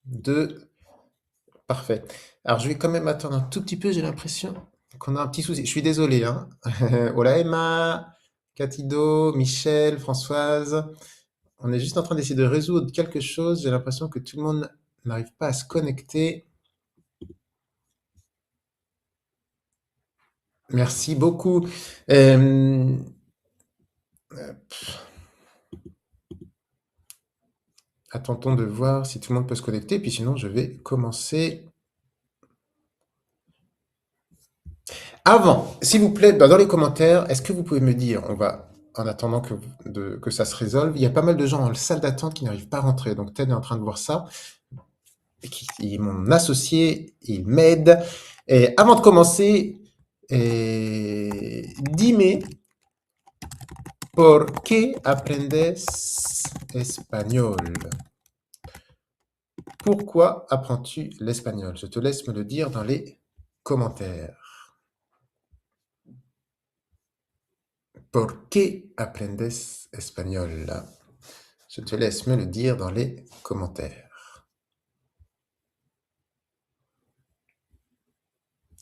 2. Parfait. Alors, je vais quand même attendre un tout petit peu, j'ai l'impression qu'on a un petit souci. Je suis désolé, hein. Hola Emma, Catido, Michel, Françoise. On est juste en train d'essayer de résoudre quelque chose. J'ai l'impression que tout le monde n'arrive pas à se connecter. Merci beaucoup. Euh, Attendons de voir si tout le monde peut se connecter. Puis sinon, je vais commencer. Avant, s'il vous plaît, dans les commentaires, est-ce que vous pouvez me dire, en attendant que ça se résolve, il y a pas mal de gens dans la salle d'attente qui n'arrivent pas à rentrer. Donc, Ted est en train de voir ça. Il est mon associé, il m'aide. Et avant de commencer, dime por qué aprendes espagnol? Pourquoi apprends-tu l'espagnol? Je te laisse me le dire dans les commentaires. ¿Por qué aprendes espagnol? Je te laisse me le dire dans les commentaires.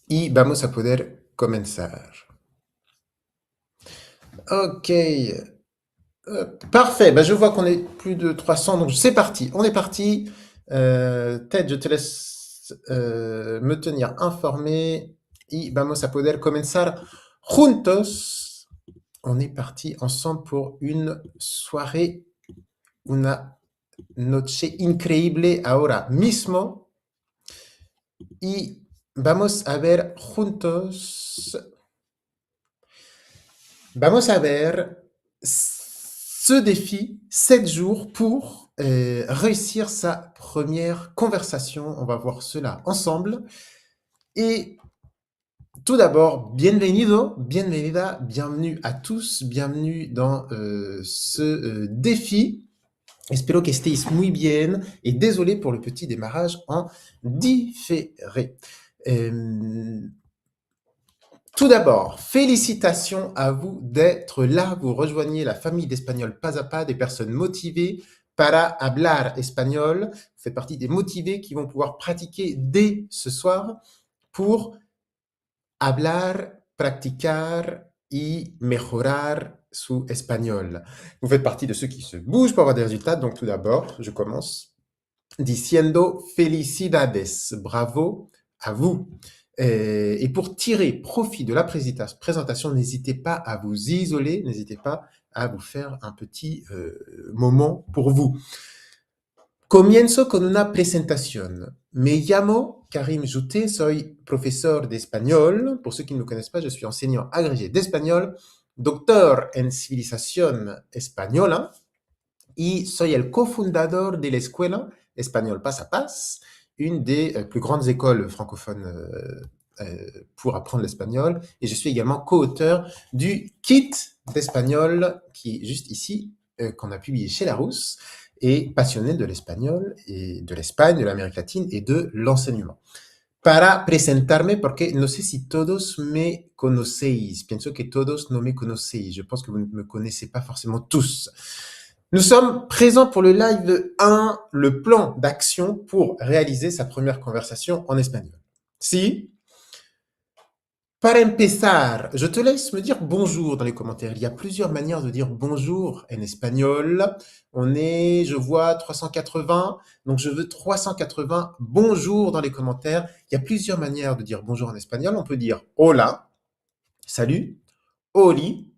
Y vamos a poder comenzar. Ok. Parfait. Ben, je vois qu'on est plus de 300, donc c'est parti. On est parti. Ted, je te laisse me tenir informé. Y vamos a poder comenzar juntos. On est parti ensemble pour une soirée, una noche increíble ahora mismo. Y vamos a ver juntos, vamos a ver ce défi 7 jours pour réussir sa première conversation. On va voir cela ensemble. Et tout d'abord, bienvenido, bienvenida, bienvenue à tous, bienvenue dans ce défi. Espero que estéis muy bien et désolé pour le petit démarrage en différé. Tout d'abord, félicitations à vous d'être là. Vous rejoignez la famille d'Espagnol Pas à Pas, des personnes motivées para hablar espagnol. Vous faites partie des motivés qui vont pouvoir pratiquer dès ce soir pour hablar, practicar y mejorar su espagnol. Vous faites partie de ceux qui se bougent pour avoir des résultats. Donc tout d'abord, je commence diciendo felicidades, bravo à vous. Et pour tirer profit de la présentation, n'hésitez pas à vous isoler, n'hésitez pas à vous faire un petit moment pour vous. Comienzo con una presentación. Me llamo Karim Jouté, soy profesor de español. Pour ceux qui ne me connaissent pas, je suis enseignant agrégé d'espagnol, doctor en civilización española, y soy el cofundador de la escuela Espagnol Pas à Pas, une des plus grandes écoles francophones pour apprendre l'espagnol. Et je suis également co-auteur du kit d'espagnol qui est juste ici, qu'on a publié chez Larousse, et passionné de l'espagnol et de l'Espagne, de l'Amérique latine et de l'enseignement. Para presentarme, porque no sé si todos me conocéis. Pienso que todos no me conocéis. Je pense que vous ne me connaissez pas forcément tous. Nous sommes présents pour le live 1, le plan d'action pour réaliser sa première conversation en espagnol. Si, para empezar, je te laisse me dire bonjour dans les commentaires. Il y a plusieurs manières de dire bonjour en espagnol. On est, je vois, 380, donc je veux 380 bonjour dans les commentaires. Il y a plusieurs manières de dire bonjour en espagnol. On peut dire hola, salut, oli.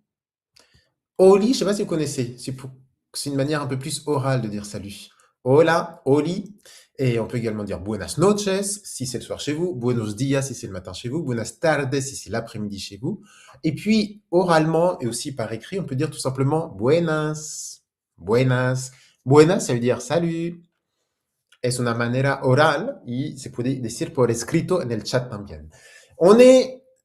Oli, je ne sais pas si vous connaissez, c'est une manière un peu plus orale de dire salut. Hola, oli. Et on peut également dire buenas noches si c'est le soir chez vous, buenos días si c'est le matin chez vous, buenas tardes si c'est l'après-midi chez vous. Et puis, oralement et aussi par écrit, on peut dire tout simplement buenas, buenas. Buenas, ça veut dire salut. Es una manera oral y se puede decir por escrito en el chat también.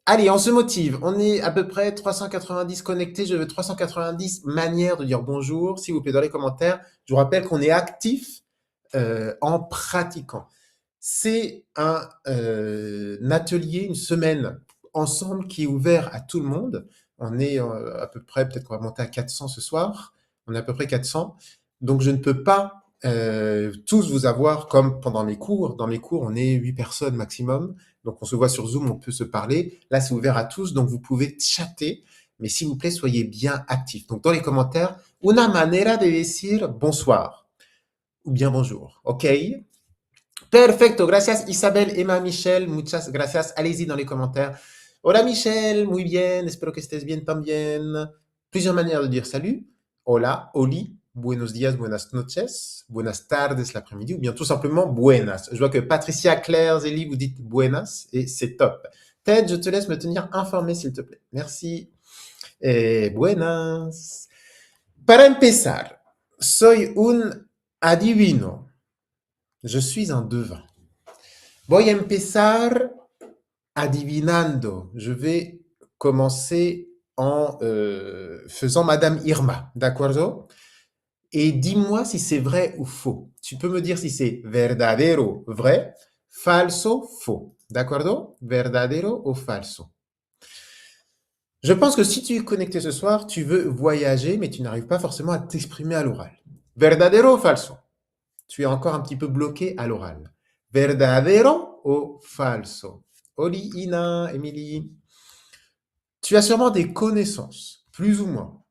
Allez, on se motive. On est à peu près 390 connectés. Je veux 390 manières de dire bonjour. S'il vous plaît, dans les commentaires, je vous rappelle qu'on est actif en pratiquant. C'est un atelier, une semaine ensemble qui est ouvert à tout le monde. On est à peu près, peut-être qu'on va monter à 400 ce soir. On est à peu près 400. Donc, je ne peux pas tous vous avoir comme pendant mes cours. Dans mes cours, on est 8 personnes maximum. Donc, on se voit sur Zoom, on peut se parler. Là, c'est ouvert à tous, donc vous pouvez chatter. Mais s'il vous plaît, soyez bien actifs. Donc, dans les commentaires, una manera de decir bonsoir ou bien bonjour. OK? Perfecto. Gracias, Isabel, Emma, Michelle. Muchas gracias. Allez-y dans les commentaires. Hola, Michelle. Muy bien. Espero que estés bien también. Plusieurs manières de dire salut. Hola, oli, buenos días, buenas noches, buenas tardes l'après-midi, ou bien tout simplement buenas. Je vois que Patricia, Claire, Zélie, vous dites buenas, et c'est top. Ted, je te laisse me tenir informé, s'il te plaît. Merci. Et buenas. Para empezar, soy un adivino. Je suis un devin. Voy a empezar adivinando. Je vais commencer en faisant Madame Irma, d'accord? Et dis-moi si c'est vrai ou faux. Tu peux me dire si c'est verdadero, vrai, falso, faux. D'accord? Verdadero ou falso. Je pense que si tu es connecté ce soir, tu veux voyager, mais tu n'arrives pas forcément à t'exprimer à l'oral. Verdadero ou falso? Tu es encore un petit peu bloqué à l'oral. Verdadero ou falso? Oli, Ina, Emily. Tu as sûrement des connaissances, plus ou moins,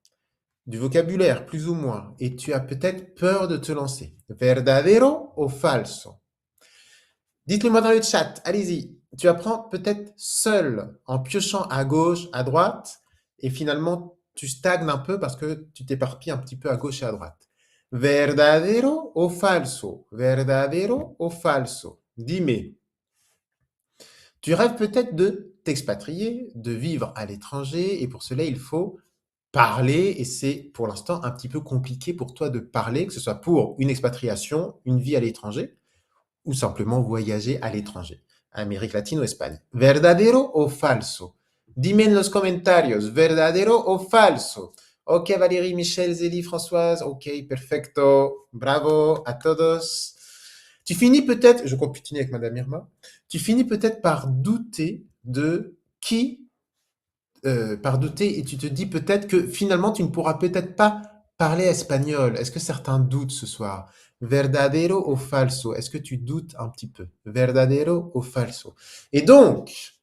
du vocabulaire, plus ou moins, et tu as peut-être peur de te lancer. Verdadero ou falso? Dites-le-moi dans le chat, allez-y. Tu apprends peut-être seul, en piochant à gauche, à droite, et finalement, tu stagnes un peu parce que tu t'éparpilles un petit peu à gauche et à droite. Verdadero o falso? Verdadero o falso? Dis-moi. Tu rêves peut-être de t'expatrier, de vivre à l'étranger, et pour cela, il faut parler, et c'est pour l'instant un petit peu compliqué pour toi de parler, que ce soit pour une expatriation, une vie à l'étranger, ou simplement voyager à l'étranger, Amérique latine ou Espagne. ¿Verdadero o falso? Dime en los comentarios, ¿verdadero o falso? Ok, Valérie, Michel, Zélie, Françoise, ok, perfecto, bravo à todos. Tu finis peut-être, je continue avec Madame Irma, tu finis peut-être par douter de qui, par douter, et tu te dis peut-être que finalement tu ne pourras peut-être pas parler espagnol. Est-ce que certains doutent ce soir? Verdadero o falso? Est-ce que tu doutes un petit peu? Verdadero o falso? Et donc,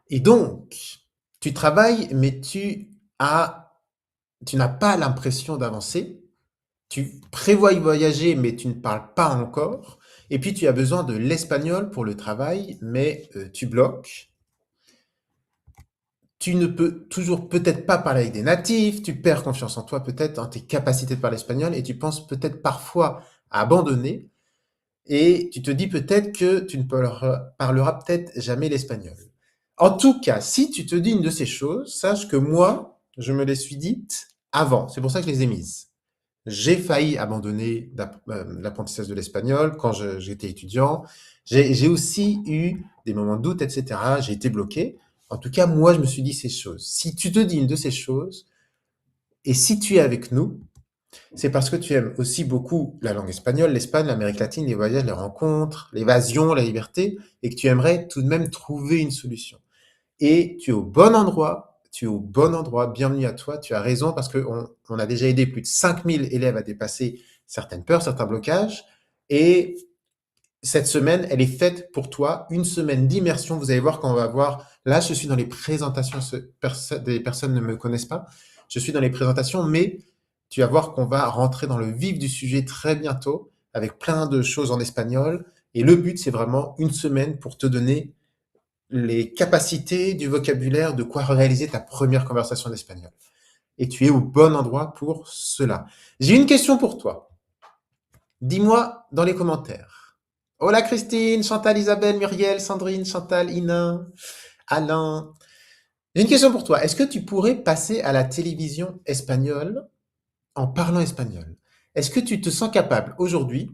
et donc, tu travailles, mais tu n'as pas l'impression d'avancer. Tu prévois y voyager, mais tu ne parles pas encore. Et puis, tu as besoin de l'espagnol pour le travail, mais tu bloques. Tu ne peux toujours peut-être pas parler avec des natifs, tu perds confiance en toi peut-être, en tes capacités de parler espagnol, et tu penses peut-être parfois à abandonner, et tu te dis peut-être que tu ne parleras peut-être jamais l'espagnol. En tout cas, si tu te dis une de ces choses, sache que moi, je me les suis dites avant. C'est pour ça que je les ai mises. J'ai failli abandonner l'apprentissage de l'espagnol quand j'étais étudiant. J'ai aussi eu des moments de doute, etc. J'ai été bloqué. En tout cas, moi, je me suis dit ces choses. Si tu te dis une de ces choses, et si tu es avec nous, c'est parce que tu aimes aussi beaucoup la langue espagnole, l'Espagne, l'Amérique latine, les voyages, les rencontres, l'évasion, la liberté, et que tu aimerais tout de même trouver une solution. Et tu es au bon endroit, tu es au bon endroit, bienvenue à toi, tu as raison, parce qu'on on a déjà aidé plus de 5000 élèves à dépasser certaines peurs, certains blocages, et cette semaine, elle est faite pour toi, une semaine d'immersion. Vous allez voir quand on va voir, là, je suis dans les présentations, des personnes ne me connaissent pas, je suis dans les présentations, mais tu vas voir qu'on va rentrer dans le vif du sujet très bientôt, avec plein de choses en espagnol, et le but, c'est vraiment une semaine pour te donner les capacités du vocabulaire, de quoi réaliser ta première conversation d'espagnol. Et tu es au bon endroit pour cela. J'ai une question pour toi. Dis-moi dans les commentaires. Hola Christine, Chantal, Isabelle, Muriel, Sandrine, Chantal, Ina, Alain. J'ai une question pour toi. Est-ce que tu pourrais passer à la télévision espagnole en parlant espagnol? Est-ce que tu te sens capable aujourd'hui?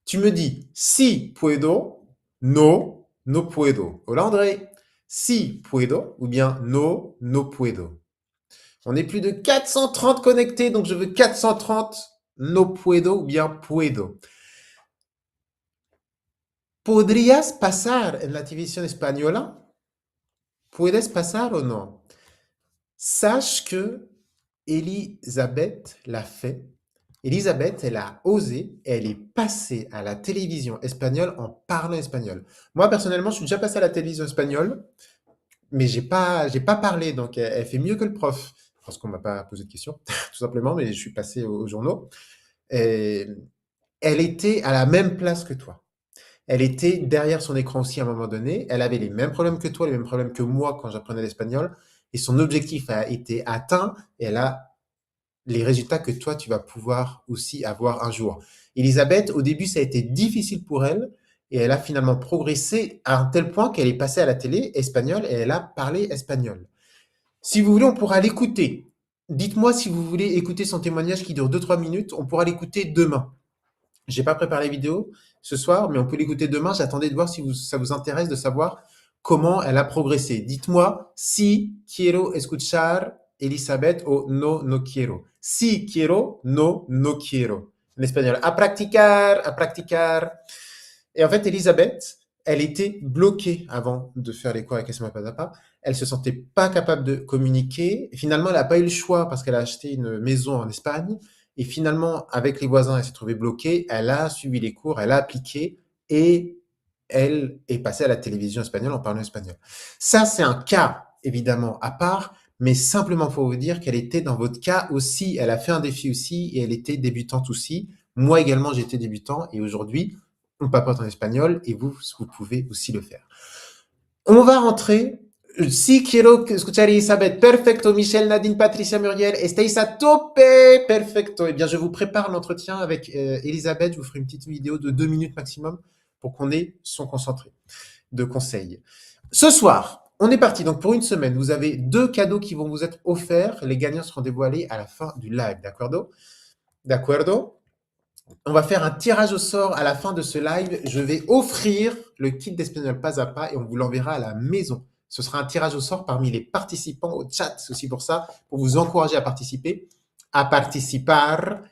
Tu me dis si puedo, no, no puedo. Hola André. Si puedo ou bien no, no puedo. On est plus de 430 connectés, donc je veux 430 no puedo ou bien puedo. ¿Podrías pasar en la televisión española? ¿Puedes pasar o no? Sache que Elisabeth l'a fait Elisabeth, elle a osé, elle est passée à la télévision espagnole en parlant espagnol. Moi, personnellement, je suis déjà passé à la télévision espagnole, mais j'ai pas parlé, donc elle fait mieux que le prof. Parce qu'on m'a pas posé de questions, tout simplement, mais je suis passé aux journaux. Et elle était à la même place que toi. Elle était derrière son écran aussi à un moment donné. Elle avait les mêmes problèmes que toi, les mêmes problèmes que moi quand j'apprenais l'espagnol. Et son objectif a été atteint et elle a les résultats que toi, tu vas pouvoir aussi avoir un jour. Elisabeth, au début, ça a été difficile pour elle et elle a finalement progressé à un tel point qu'elle est passée à la télé espagnole et elle a parlé espagnol. Si vous voulez, on pourra l'écouter. Dites-moi si vous voulez écouter son témoignage qui dure 2-3 minutes. On pourra l'écouter demain. J'ai pas préparé la vidéo ce soir, mais on peut l'écouter demain. J'attendais de voir si ça vous intéresse de savoir comment elle a progressé. Dites-moi si quiero escuchar Elisabeth o no, no quiero. Si quiero, no, no quiero. En espagnol. A practicar, a practicar. Et en fait, Elisabeth, elle était bloquée avant de faire les cours avec Esma Padapa. Elle se sentait pas capable de communiquer. Finalement, elle n'a pas eu le choix parce qu'elle a acheté une maison en Espagne. Et finalement, avec les voisins, elle s'est trouvée bloquée. Elle a suivi les cours, elle a appliqué et elle est passée à la télévision espagnole en parlant espagnol. Ça, c'est un cas, évidemment, à part, mais simplement pour vous dire qu'elle était dans votre cas aussi. Elle a fait un défi aussi et elle était débutante aussi. Moi également, j'étais débutant et aujourd'hui, on papote en espagnol et vous, vous pouvez aussi le faire. On va rentrer. Si quiero escuchar a Isabel, perfecto. Michel, Nadine, Patricia, Muriel, estáis a tope, perfecto. Eh bien, je vous prépare l'entretien avec Elisabeth. Je vous ferai une petite vidéo de 2 minutes maximum pour qu'on ait son concentré de conseils. Ce soir, on est parti. Donc, pour une semaine, vous avez 2 cadeaux qui vont vous être offerts. Les gagnants seront dévoilés à la fin du live. D'accordo? D'accordo? On va faire un tirage au sort à la fin de ce live. Je vais offrir le kit d'Espagnol pas à pas et on vous l'enverra à la maison. Ce sera un tirage au sort parmi les participants au chat. C'est aussi pour ça, pour vous encourager à participer. A participar,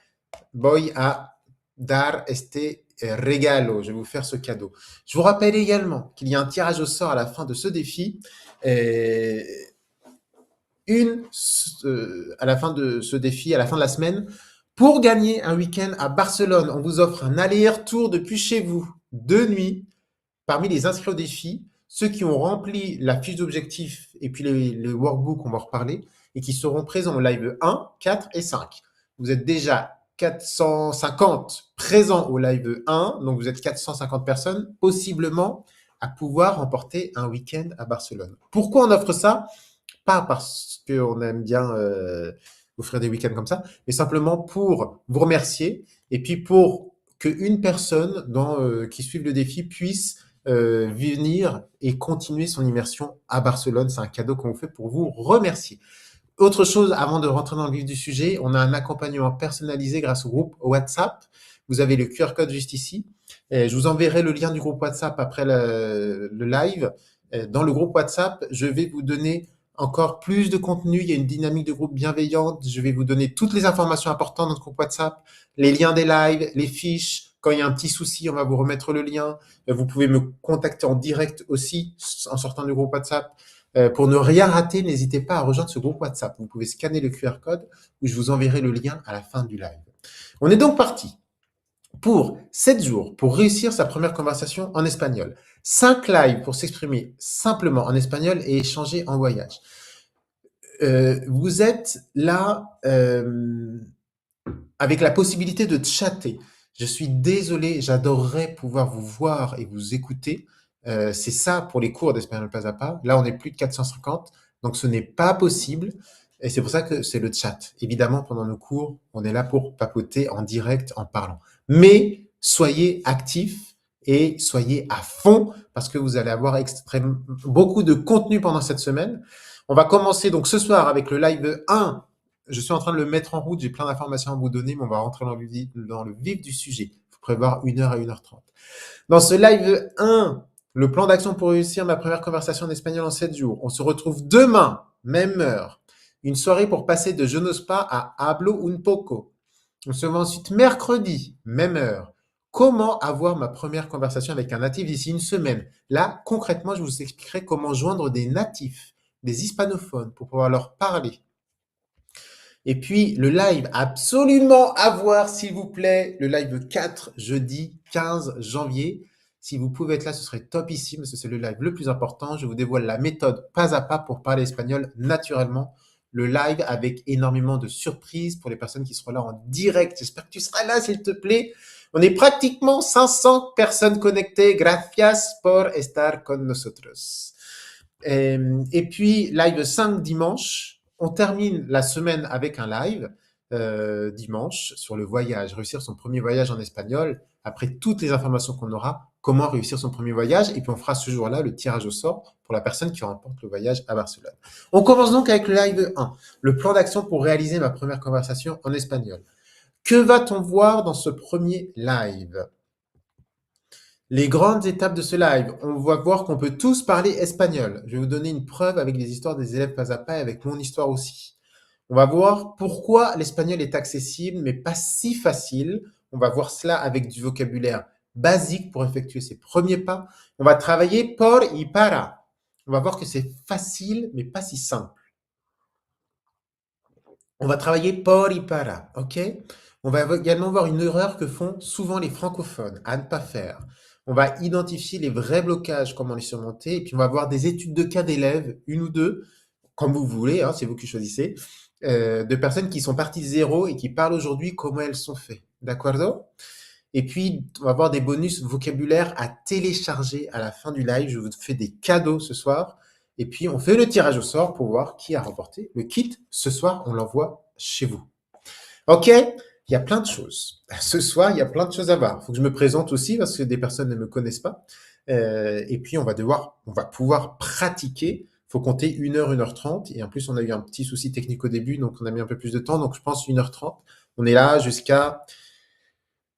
voy a dar este regalo. Je vais vous faire ce cadeau. Je vous rappelle également qu'il y a un tirage au sort à la fin de ce défi. À la fin de ce défi, à la fin de la semaine, pour gagner un week-end à Barcelone. On vous offre un aller-retour depuis chez vous, 2 nuits, parmi les inscrits au défi, ceux qui ont rempli la fiche d'objectif et puis le workbook, on va en reparler, et qui seront présents au live 1, 4 et 5. Vous êtes déjà 450 présents au live 1, donc vous êtes 450 personnes, possiblement à pouvoir remporter un week-end à Barcelone. Pourquoi on offre ça? Pas parce qu'on aime bien offrir des week-ends comme ça, mais simplement pour vous remercier et puis pour qu'une personne qui suive le défi puisse venir et continuer son immersion à Barcelone. C'est un cadeau qu'on vous fait pour vous remercier. Autre chose, avant de rentrer dans le vif du sujet, on a un accompagnement personnalisé grâce au groupe WhatsApp. Vous avez le QR code juste ici. Je vous enverrai le lien du groupe WhatsApp après le live. Dans le groupe WhatsApp, je vais vous donner encore plus de contenu. Il y a une dynamique de groupe bienveillante. Je vais vous donner toutes les informations importantes dans le groupe WhatsApp, les liens des lives, les fiches. Quand il y a un petit souci, on va vous remettre le lien. Vous pouvez me contacter en direct aussi en sortant du groupe WhatsApp. Pour ne rien rater, n'hésitez pas à rejoindre ce groupe WhatsApp. Vous pouvez scanner le QR code ou je vous enverrai le lien à la fin du live. On est donc parti pour 7 jours pour réussir sa première conversation en espagnol. 5 lives pour s'exprimer simplement en espagnol et échanger en voyage. Vous êtes là avec la possibilité de chatter. Je suis désolé, j'adorerais pouvoir vous voir et vous écouter. C'est ça pour les cours d'espagnol pas à pas. Là, on est plus de 450, donc ce n'est pas possible. Et c'est pour ça que c'est le chat. Évidemment, pendant nos cours, on est là pour papoter en direct, en parlant. Mais soyez actifs et soyez à fond parce que vous allez avoir beaucoup de contenu pendant cette semaine. On va commencer donc ce soir avec le live 1. Je suis en train de le mettre en route, j'ai plein d'informations à vous donner, mais on va rentrer dans le vif du sujet. Il faut prévoir 1h à 1h30. Dans ce live 1, le plan d'action pour réussir ma première conversation en espagnol en 7 jours. On se retrouve demain, même heure. Une soirée pour passer de je n'ose pas à hablo un poco. On se voit ensuite mercredi, même heure. Comment avoir ma première conversation avec un natif d'ici une semaine? Là, concrètement, je vous expliquerai comment joindre des natifs, des hispanophones, pour pouvoir leur parler. Et puis, le live absolument à voir, s'il vous plaît, le live 4, jeudi 15 janvier. Si vous pouvez être là, ce serait topissime, parce que c'est le live le plus important. Je vous dévoile la méthode pas à pas pour parler espagnol naturellement. Le live avec énormément de surprises pour les personnes qui seront là en direct. J'espère que tu seras là, s'il te plaît. On est pratiquement 500 personnes connectées. Gracias por estar con nosotros. Et puis, live 5 dimanche. On termine la semaine avec un live dimanche sur le voyage, réussir son premier voyage en espagnol. Après toutes les informations qu'on aura, comment réussir son premier voyage. Et puis, on fera ce jour-là le tirage au sort pour la personne qui remporte le voyage à Barcelone. On commence donc avec le live 1, le plan d'action pour réaliser ma première conversation en espagnol. Que va-t-on voir dans ce premier live? Les grandes étapes de ce live, on va voir qu'on peut tous parler espagnol. Je vais vous donner une preuve avec les histoires des élèves pas à pas et avec mon histoire aussi. On va voir pourquoi l'espagnol est accessible mais pas si facile. On va voir cela avec du vocabulaire basique pour effectuer ses premiers pas. On va travailler por y para. On va voir que c'est facile mais pas si simple. On va travailler por y para, ok? On va également voir une erreur que font souvent les francophones à ne pas faire. On va identifier les vrais blocages, comment les surmonter, et puis on va voir des études de cas d'élèves, une ou deux, comme vous voulez, hein, c'est vous qui choisissez, de personnes qui sont parties de zéro et qui parlent aujourd'hui comment elles sont faites. D'accordo? Et puis, on va voir des bonus vocabulaire à télécharger à la fin du live. Je vous fais des cadeaux ce soir. Et puis, on fait le tirage au sort pour voir qui a remporté le kit. Ce soir, on l'envoie chez vous. OK? Il y a plein de choses. Ce soir, il y a plein de choses à voir. Il faut que je me présente aussi parce que des personnes ne me connaissent pas. Et puis, on va pouvoir pratiquer. Il faut compter 1 heure, 1h30. Et en plus, on a eu un petit souci technique au début, donc on a mis un peu plus de temps. Donc, je pense 1h30. On est là jusqu'à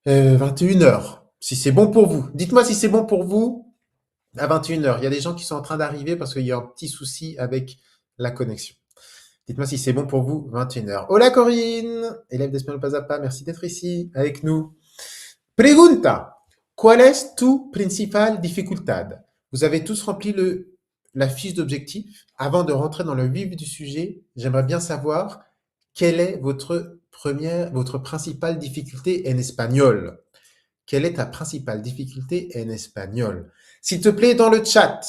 21h. Si c'est bon pour vous. Dites-moi si c'est bon pour vous à 21h. Il y a des gens qui sont en train d'arriver parce qu'il y a un petit souci avec la connexion. Dites-moi si c'est bon pour vous, 21h. Hola Corinne, élève d'Espagnol pas à pas, merci d'être ici avec nous. Pregunta, ¿cuál es tu principal dificultad? Vous avez tous rempli la fiche d'objectif. Avant de rentrer dans le vif du sujet, j'aimerais bien savoir quelle est votre principale difficulté en espagnol. Quelle est ta principale difficulté en espagnol? S'il te plaît, dans le chat,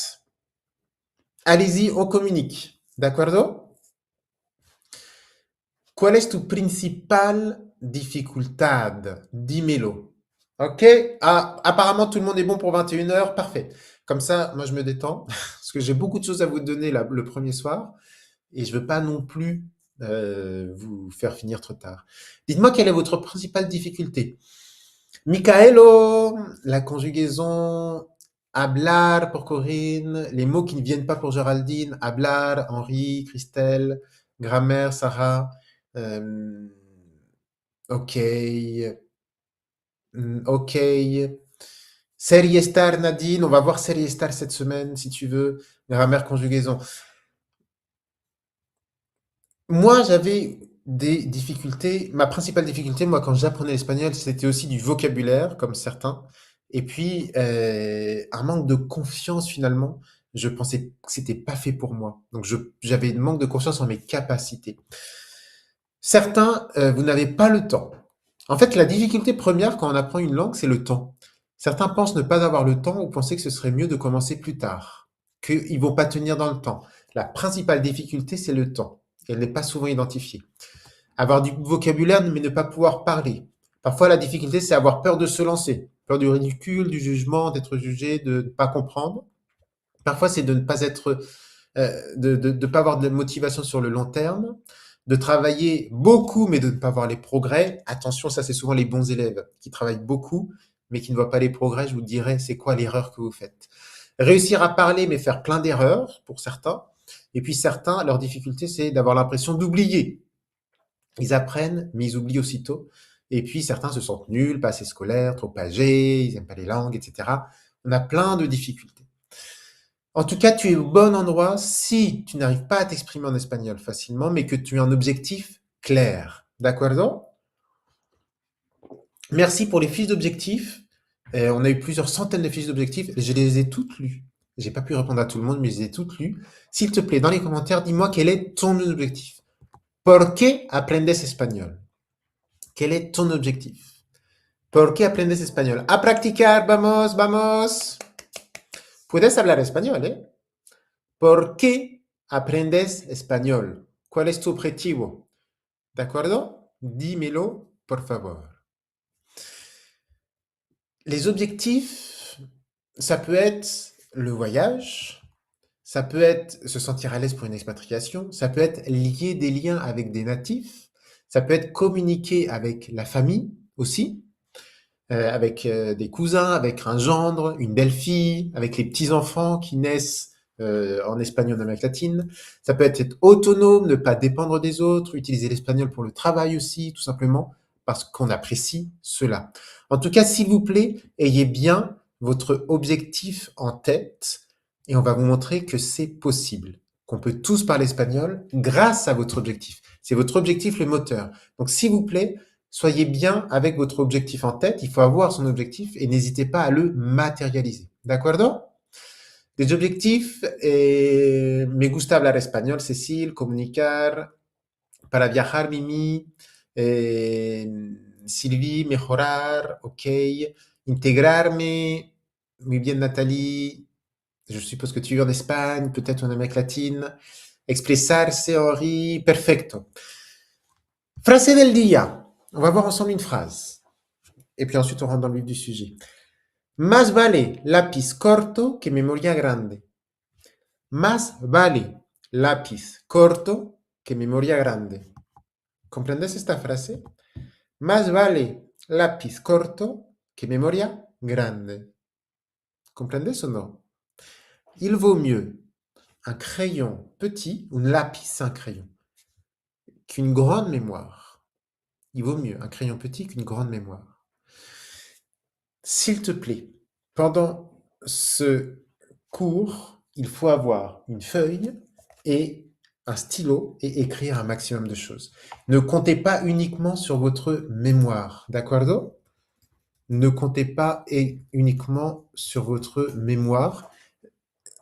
allez-y, on communique. D'accordo? ¿Cuál es tu principal dificultad? Dímelo. Ok? Ah, apparemment, tout le monde est bon pour 21h. Parfait. Comme ça, moi, je me détends parce que j'ai beaucoup de choses à vous donner le premier soir et je veux pas non plus vous faire finir trop tard. Dites-moi quelle est votre principale difficulté. Micaelo, la conjugaison hablar pour Corinne, les mots qui ne viennent pas pour Géraldine, hablar, Henri, Christelle, grammaire, Sarah. Ok. Ok. Serie Star, Nadine. On va voir Serie Star cette semaine, si tu veux. Grammaire, conjugaison. Moi, j'avais des difficultés. Ma principale difficulté, moi, quand j'apprenais l'espagnol, c'était aussi du vocabulaire, comme certains. Et puis, un manque de confiance, finalement. Je pensais que c'était pas fait pour moi. Donc, j'avais un manque de confiance en mes capacités. Certains, vous n'avez pas le temps. En fait, la difficulté première quand on apprend une langue, c'est le temps. Certains pensent ne pas avoir le temps ou penser que ce serait mieux de commencer plus tard, qu'ils vont pas tenir dans le temps. La principale difficulté, c'est le temps. Elle n'est pas souvent identifiée. Avoir du vocabulaire, mais ne pas pouvoir parler. Parfois, la difficulté, c'est avoir peur de se lancer, peur du ridicule, du jugement, d'être jugé, de ne pas comprendre. Parfois, c'est de ne pas être, de pas avoir de motivation sur le long terme, de travailler beaucoup, mais de ne pas voir les progrès. Attention, ça, c'est souvent les bons élèves qui travaillent beaucoup, mais qui ne voient pas les progrès. Je vous dirais, c'est quoi l'erreur que vous faites? Réussir à parler, mais faire plein d'erreurs pour certains. Et puis certains, leur difficulté, c'est d'avoir l'impression d'oublier. Ils apprennent, mais ils oublient aussitôt. Et puis certains se sentent nuls, pas assez scolaires, trop âgés, ils n'aiment pas les langues, etc. On a plein de difficultés. En tout cas, tu es au bon endroit si tu n'arrives pas à t'exprimer en espagnol facilement, mais que tu as un objectif clair. D'accordo? Merci pour les fiches d'objectifs. On a eu plusieurs centaines de fiches d'objectifs. Je les ai toutes lues. J'ai pas pu répondre à tout le monde, mais je les ai toutes lues. S'il te plaît, dans les commentaires, dis-moi quel est ton objectif. ¿Por qué aprendes español? Quel est ton objectif? ¿Por qué aprendes español? A practicar, vamos, vamos. Puedes hablar español, ¿eh? ¿Por qué aprendes español? ¿Cuál es tu objetivo? ¿De acuerdo? Dímelo, por favor. Les objectifs, ça peut être le voyage, ça peut être se sentir à l'aise pour une expatriation, ça peut être lier des liens avec des natifs, ça peut être communiquer avec la famille aussi, avec des cousins, avec un gendre, une belle-fille, avec les petits-enfants qui naissent en Espagne ou en Amérique latine. Ça peut être autonome, ne pas dépendre des autres, utiliser l'espagnol pour le travail aussi, tout simplement, parce qu'on apprécie cela. En tout cas, s'il vous plaît, ayez bien votre objectif en tête et on va vous montrer que c'est possible, qu'on peut tous parler espagnol grâce à votre objectif. C'est votre objectif le moteur. Donc, s'il vous plaît, soyez bien avec votre objectif en tête. Il faut avoir son objectif et n'hésitez pas à le matérialiser. ¿De Des objectifs, me gusta hablar español, Cécile, comunicar, para viajar, Mimi, Sylvie, mejorar, ok, integrarme, muy bien, Nathalie, je suppose que tu vis en Espagne, peut-être en Amérique latine, expresarse, Henri, perfecto. Frase del día. On va voir ensemble une phrase. Et puis ensuite, on rentre dans le vif du sujet. Más vale lápiz corto que memoria grande. Más vale lápiz corto que memoria grande. ¿Comprendes esta frase? Más vale lápiz corto que memoria grande. ¿Comprendes o no? Il vaut mieux un crayon petit, un lápiz, c'est un crayon, qu'une grande mémoire. Il vaut mieux un crayon petit qu'une grande mémoire. S'il te plaît, pendant ce cours, il faut avoir une feuille et un stylo et écrire un maximum de choses. Ne comptez pas uniquement sur votre mémoire, d'accord? Ne comptez pas uniquement sur votre mémoire.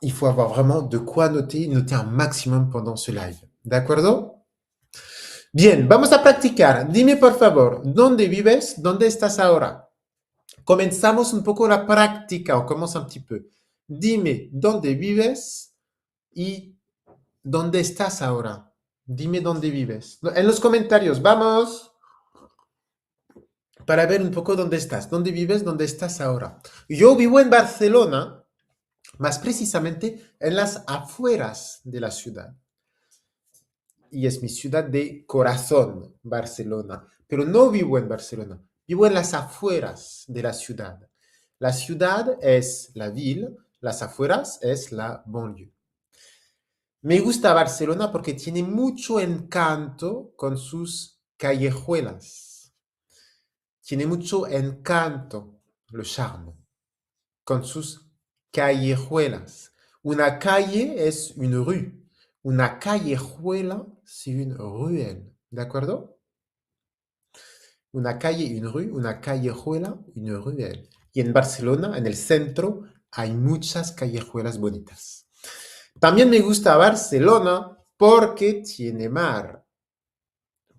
Il faut avoir vraiment de quoi noter un maximum pendant ce live, d'accord? Bien, vamos a practicar. Dime por favor, ¿dónde vives? ¿Dónde estás ahora? Comenzamos un poco la práctica, on commence un petit peu. Dime, ¿dónde vives? Y ¿dónde estás ahora? Dime dónde vives. En los comentarios, vamos. Para ver un poco dónde estás. ¿Dónde vives? ¿Dónde estás ahora? Yo vivo en Barcelona, más precisamente en las afueras de la ciudad. Y es mi ciudad de corazón, Barcelona. Pero no vivo en Barcelona. Vivo en las afueras de la ciudad. La ciudad es la ville, las afueras es la banlieue. Me gusta Barcelona porque tiene mucho encanto con sus callejuelas. Tiene mucho encanto, le charme, con sus callejuelas. Una calle es une rue. Una callejuela, c'est une ruelle. ¿De acuerdo? Una calle, une rue, una callejuela, une ruelle. Y en Barcelona, en el centro, hay muchas callejuelas bonitas. También me gusta Barcelona porque tiene mar.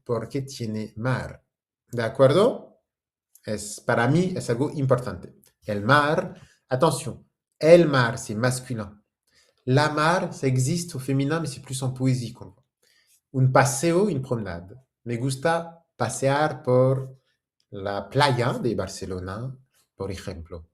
Porque tiene mar. ¿De acuerdo? Para mí es algo importante. El mar, attention, el mar, c'est masculin. La mar, ça existe au féminin, mais c'est plus en poésie qu'on voit. Un paseo, une promenade. Me gusta pasear por la playa de Barcelona, por ejemplo.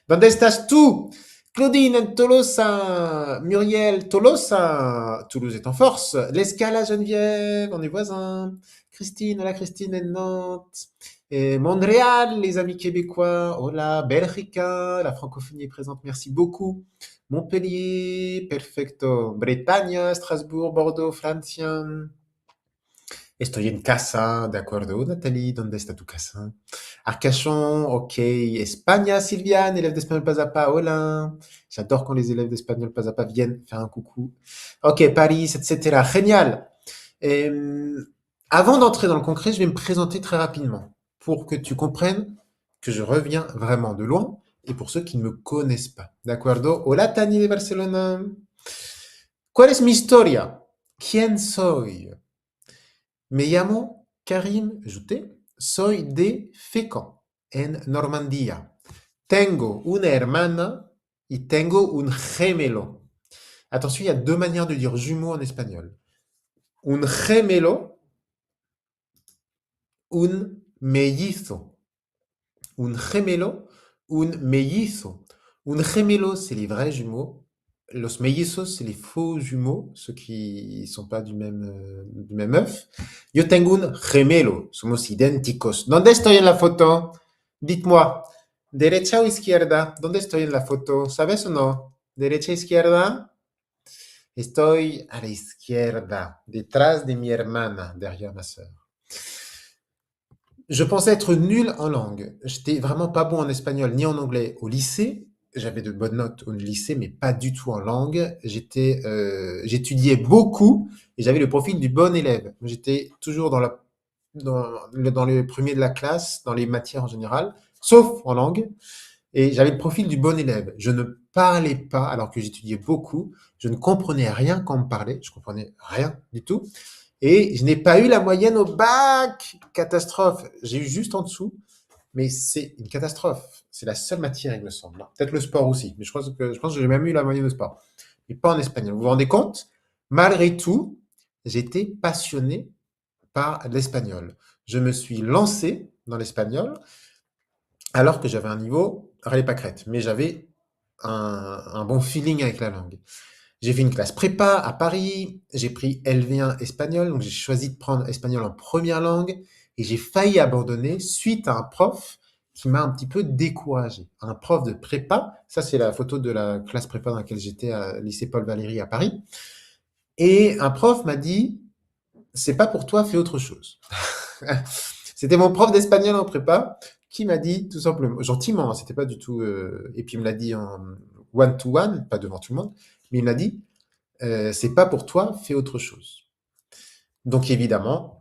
¿Dónde estás tú? Claudine en Tolosa, Muriel, Tolosa, Toulouse est en force. L'Escale à Geneviève, on est voisins. Christine, hola Christine en Nantes. Et Montréal, les amis québécois. Hola, Belgica, la francophonie est présente, merci beaucoup. Montpellier, perfecto. Bretagne, Strasbourg, Bordeaux, Francia. Estoy en casa, de acuerdo. Nathalie, ¿dónde está tu casa? Arcachon, ok. Espagne, Sylviane, élève d'espagnol pas à pas, hola. J'adore quand les élèves d'espagnol pas à pas viennent faire un coucou. Ok, Paris, etc. Génial. Avant d'entrer dans le concret, je vais me présenter très rapidement pour que tu comprennes que je reviens vraiment de loin et pour ceux qui ne me connaissent pas. ¿De acuerdo? Hola, Tani de Barcelona. ¿Cuál es mi historia? ¿Quién soy? Me llamo Karim Jouté, soy de Fécamp, en Normandía. Tengo una hermana y tengo un gemelo. Attention, il y a deux manières de dire jumeau en espagnol. Un gemelo, un mellizo. Un gemelo, un mellizo. Un gemelo, c'est les vrais jumeaux. Los mellizos, c'est les faux jumeaux, ceux qui ne sont pas du même œuf. Yo tengo un gemelo, somos idénticos. ¿Dónde estoy en la foto? Dites-moi, derecha o izquierda? ¿Dónde estoy en la foto? ¿Sabes o no? ¿Derecha, izquierda? Estoy a la izquierda, detrás de mi hermana, derrière ma sœur. Je pensais être nul en langue. J'étais vraiment pas bon en espagnol ni en anglais au lycée. J'avais de bonnes notes au lycée, mais pas du tout en langue. J'étudiais beaucoup et j'avais le profil du bon élève. J'étais toujours dans les premiers de la classe, dans les matières en général, sauf en langue. Et j'avais le profil du bon élève. Je ne parlais pas alors que j'étudiais beaucoup. Je ne comprenais rien quand on me parlait. Je comprenais rien du tout. Et je n'ai pas eu la moyenne au bac. Catastrophe. J'ai eu juste en dessous. Mais c'est une catastrophe. C'est la seule matière, il me semble. Peut-être le sport aussi. Mais je pense que j'ai même eu la moyenne au sport. Mais pas en espagnol. Vous vous rendez compte? Malgré tout, j'étais passionné par l'espagnol. Je me suis lancé dans l'espagnol alors que j'avais un niveau râlez pas crête. Mais j'avais un bon feeling avec la langue. J'ai fait une classe prépa à Paris, j'ai pris LV1 espagnol, donc j'ai choisi de prendre espagnol en première langue et j'ai failli abandonner suite à un prof qui m'a un petit peu découragé. Un prof de prépa, ça c'est la photo de la classe prépa dans laquelle j'étais à lycée Paul Valéry à Paris. Et un prof m'a dit, c'est pas pour toi, fais autre chose. C'était mon prof d'espagnol en prépa qui m'a dit tout simplement, gentiment, hein, c'était pas du tout, et puis il me l'a dit en one-to-one, pas devant tout le monde, mais il m'a dit, c'est pas pour toi, fais autre chose. Donc évidemment,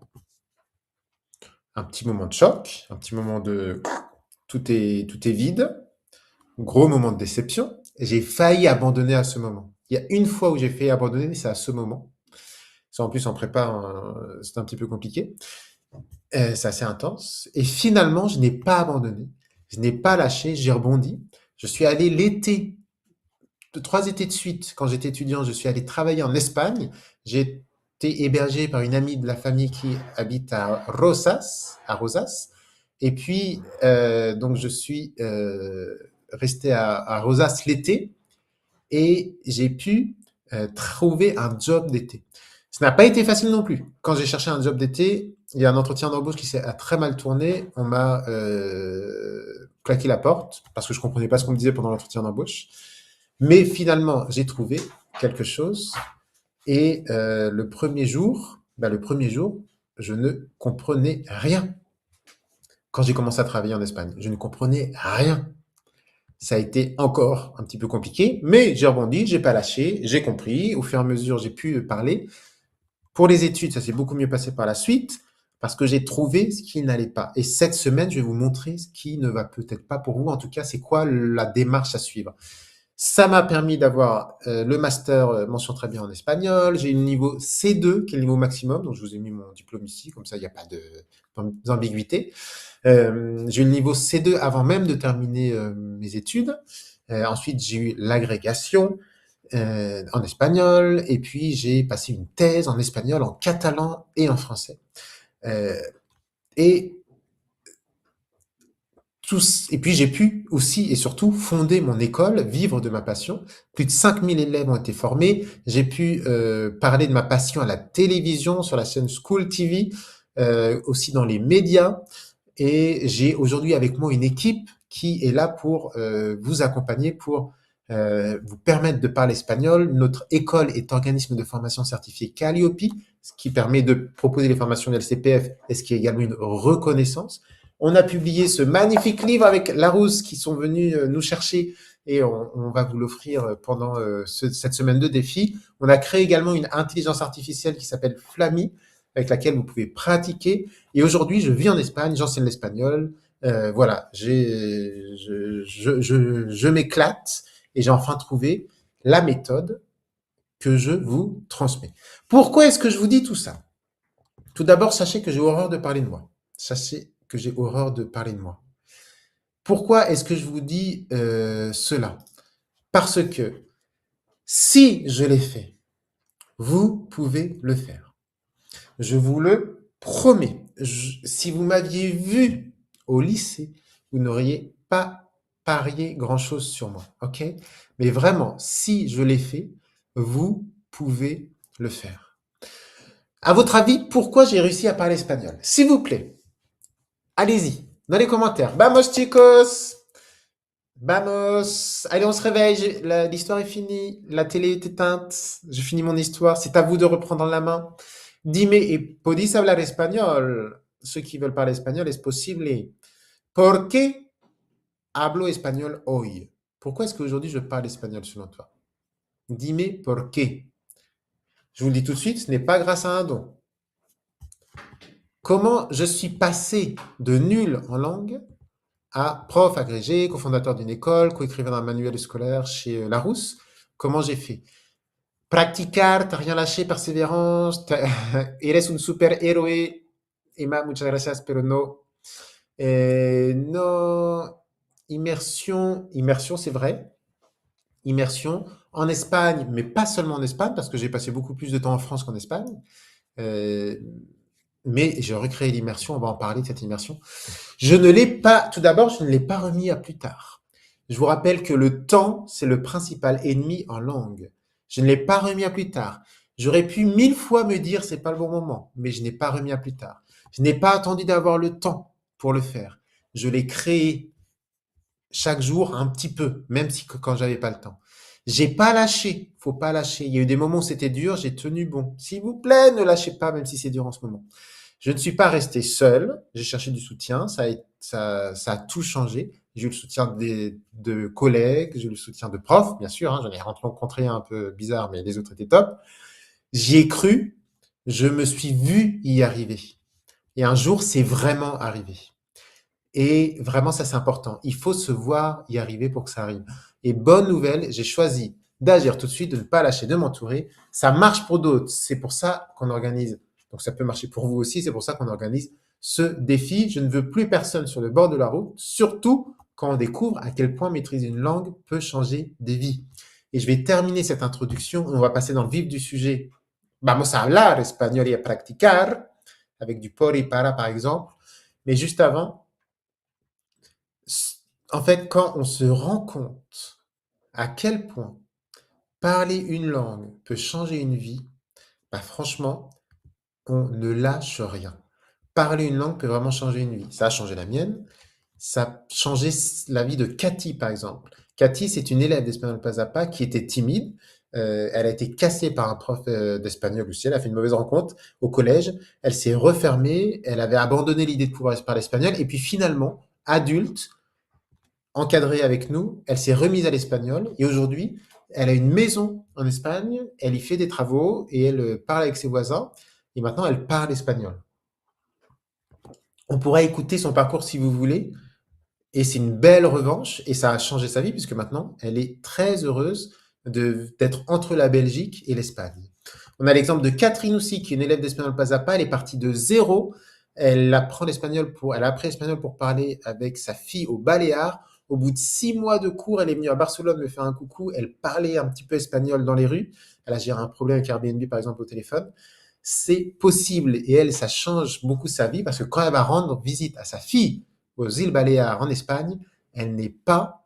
un petit moment de choc, un petit moment de tout est vide, gros moment de déception. J'ai failli abandonner à ce moment. Il y a une fois où j'ai failli abandonner, c'est à ce moment. Ça, en plus, en prépa, c'était un petit peu compliqué. C'est assez intense. Et finalement, je n'ai pas abandonné. Je n'ai pas lâché, j'ai rebondi. Je suis allé l'été, 3 étés de suite, quand j'étais étudiant, je suis allé travailler en Espagne. J'ai été hébergé par une amie de la famille qui habite à Rosas. Et puis, donc, je suis resté à Rosas l'été et j'ai pu trouver un job d'été. Ça n'a pas été facile non plus. Quand j'ai cherché un job d'été, il y a un entretien d'embauche qui s'est très mal tourné. On m'a claqué la porte parce que je comprenais pas ce qu'on me disait pendant l'entretien d'embauche. Mais finalement, j'ai trouvé quelque chose et le premier jour, je ne comprenais rien. Quand j'ai commencé à travailler en Espagne, je ne comprenais rien. Ça a été encore un petit peu compliqué, mais j'ai rebondi, j'ai pas lâché, j'ai compris. Au fur et à mesure, j'ai pu parler. Pour les études, ça s'est beaucoup mieux passé par la suite parce que j'ai trouvé ce qui n'allait pas. Et cette semaine, je vais vous montrer ce qui ne va peut-être pas pour vous. En tout cas, c'est quoi la démarche à suivre. Ça m'a permis d'avoir le master mention très bien en espagnol. J'ai eu le niveau C2, qui est le niveau maximum. Donc, je vous ai mis mon diplôme ici. Comme ça, il n'y a pas d'ambiguïté. J'ai eu le niveau C2 avant même de terminer mes études. Ensuite, j'ai eu l'agrégation en espagnol. Et puis, j'ai passé une thèse en espagnol, en catalan et en français. Et Et puis j'ai pu aussi et surtout fonder mon école, vivre de ma passion. Plus de 5000 élèves ont été formés. J'ai pu parler de ma passion à la télévision, sur la chaîne School TV, aussi dans les médias. Et j'ai aujourd'hui avec moi une équipe qui est là pour vous accompagner, pour vous permettre de parler espagnol. Notre école est organisme de formation certifié Calliope, ce qui permet de proposer les formations de LCPF et ce qui est également une reconnaissance. On a publié ce magnifique livre avec Larousse qui sont venus nous chercher et on va vous l'offrir pendant cette semaine de défi. On a créé également une intelligence artificielle qui s'appelle Flammy, avec laquelle vous pouvez pratiquer. Et aujourd'hui, je vis en Espagne, j'enseigne l'espagnol. Voilà, je m'éclate et j'ai enfin trouvé la méthode que je vous transmets. Pourquoi est-ce que je vous dis tout ça? Tout d'abord, sachez que j'ai horreur de parler de moi. Sachez que j'ai horreur de parler de moi. Pourquoi est-ce que je vous dis cela? Parce que si je l'ai fait, vous pouvez le faire. Je vous le promets. Si vous m'aviez vu au lycée, vous n'auriez pas parié grand-chose sur moi, ok? Mais vraiment, si je l'ai fait, vous pouvez le faire. À votre avis, pourquoi j'ai réussi à parler espagnol? S'il vous plaît, allez-y, dans les commentaires. Vamos, chicos! Vamos! Allez, on se réveille, l'histoire est finie, la télé est éteinte, je finis mon histoire, c'est à vous de reprendre la main. Dime, et podéis hablar espagnol. Ceux qui veulent parler espagnol, es posible. ¿Por qué hablo espagnol hoy? Pourquoi est-ce qu'aujourd'hui je parle espagnol selon toi? Dime por qué. Je vous le dis tout de suite, ce n'est pas grâce à un don. Comment je suis passé de nul en langue à prof agrégé, cofondateur d'une école, co-écrivain d'un manuel scolaire chez Larousse? Comment j'ai fait? Practicar, t'as rien lâché, persévérance, eres un super héroe. Emma, muchas gracias, pero no. Non, immersion, c'est vrai. Immersion en Espagne, mais pas seulement en Espagne, parce que j'ai passé beaucoup plus de temps en France qu'en Espagne. Euh, mais j'ai recréé l'immersion, on va en parler de cette immersion. Je ne l'ai pas, tout d'abord, je ne l'ai pas remis à plus tard. Je vous rappelle que le temps, c'est le principal ennemi en langue. Je ne l'ai pas remis à plus tard. J'aurais pu 1000 fois me dire c'est pas le bon moment, mais je n'ai pas remis à plus tard. Je n'ai pas attendu d'avoir le temps pour le faire. Je l'ai créé chaque jour un petit peu, même si quand j'avais pas le temps. J'ai pas lâché, faut pas lâcher. Il y a eu des moments où c'était dur, j'ai tenu bon. S'il vous plaît, ne lâchez pas, même si c'est dur en ce moment. Je ne suis pas resté seul, j'ai cherché du soutien, ça a tout changé. J'ai eu le soutien de collègues, j'ai eu le soutien de profs, bien sûr, hein, j'en ai rencontré un peu bizarre, mais les autres étaient top. J'y ai cru, je me suis vu y arriver. Et un jour, c'est vraiment arrivé. Et vraiment, ça, c'est important. Il faut se voir y arriver pour que ça arrive. Et bonne nouvelle, j'ai choisi d'agir tout de suite, de ne pas lâcher, de m'entourer. Ça marche pour d'autres. C'est pour ça qu'on organise. Donc, ça peut marcher pour vous aussi. C'est pour ça qu'on organise ce défi. Je ne veux plus personne sur le bord de la route, surtout quand on découvre à quel point maîtriser une langue peut changer des vies. Et je vais terminer cette introduction. On va passer dans le vif du sujet. Vamos a hablar espagnol y a practicar, avec du por y para, par exemple. Mais juste avant, en fait, quand on se rend compte à quel point parler une langue peut changer une vie, bah franchement, on ne lâche rien. Parler une langue peut vraiment changer une vie. Ça a changé la mienne, ça a changé la vie de Cathy, par exemple. Cathy, c'est une élève d'Espagnol Pas à Pas qui était timide. Elle a été cassée par un prof d'espagnol aussi. Elle a fait une mauvaise rencontre au collège. Elle s'est refermée. Elle avait abandonné l'idée de pouvoir parler espagnol. Et puis finalement, adulte, encadrée avec nous, elle s'est remise à l'espagnol et aujourd'hui, elle a une maison en Espagne, elle y fait des travaux et elle parle avec ses voisins et maintenant elle parle espagnol. On pourra écouter son parcours si vous voulez et c'est une belle revanche et ça a changé sa vie puisque maintenant elle est très heureuse d'être entre la Belgique et l'Espagne. On a l'exemple de Catherine aussi qui est une élève d'espagnol pas à pas, elle est partie de zéro, elle a appris l'espagnol pour parler avec sa fille au Baléares. Au bout de 6 mois de cours, elle est venue à Barcelone me faire un coucou. Elle parlait un petit peu espagnol dans les rues. Elle a géré un problème avec Airbnb, par exemple, au téléphone. C'est possible. Et elle, ça change beaucoup sa vie parce que quand elle va rendre visite à sa fille aux îles Baléares en Espagne, elle n'est pas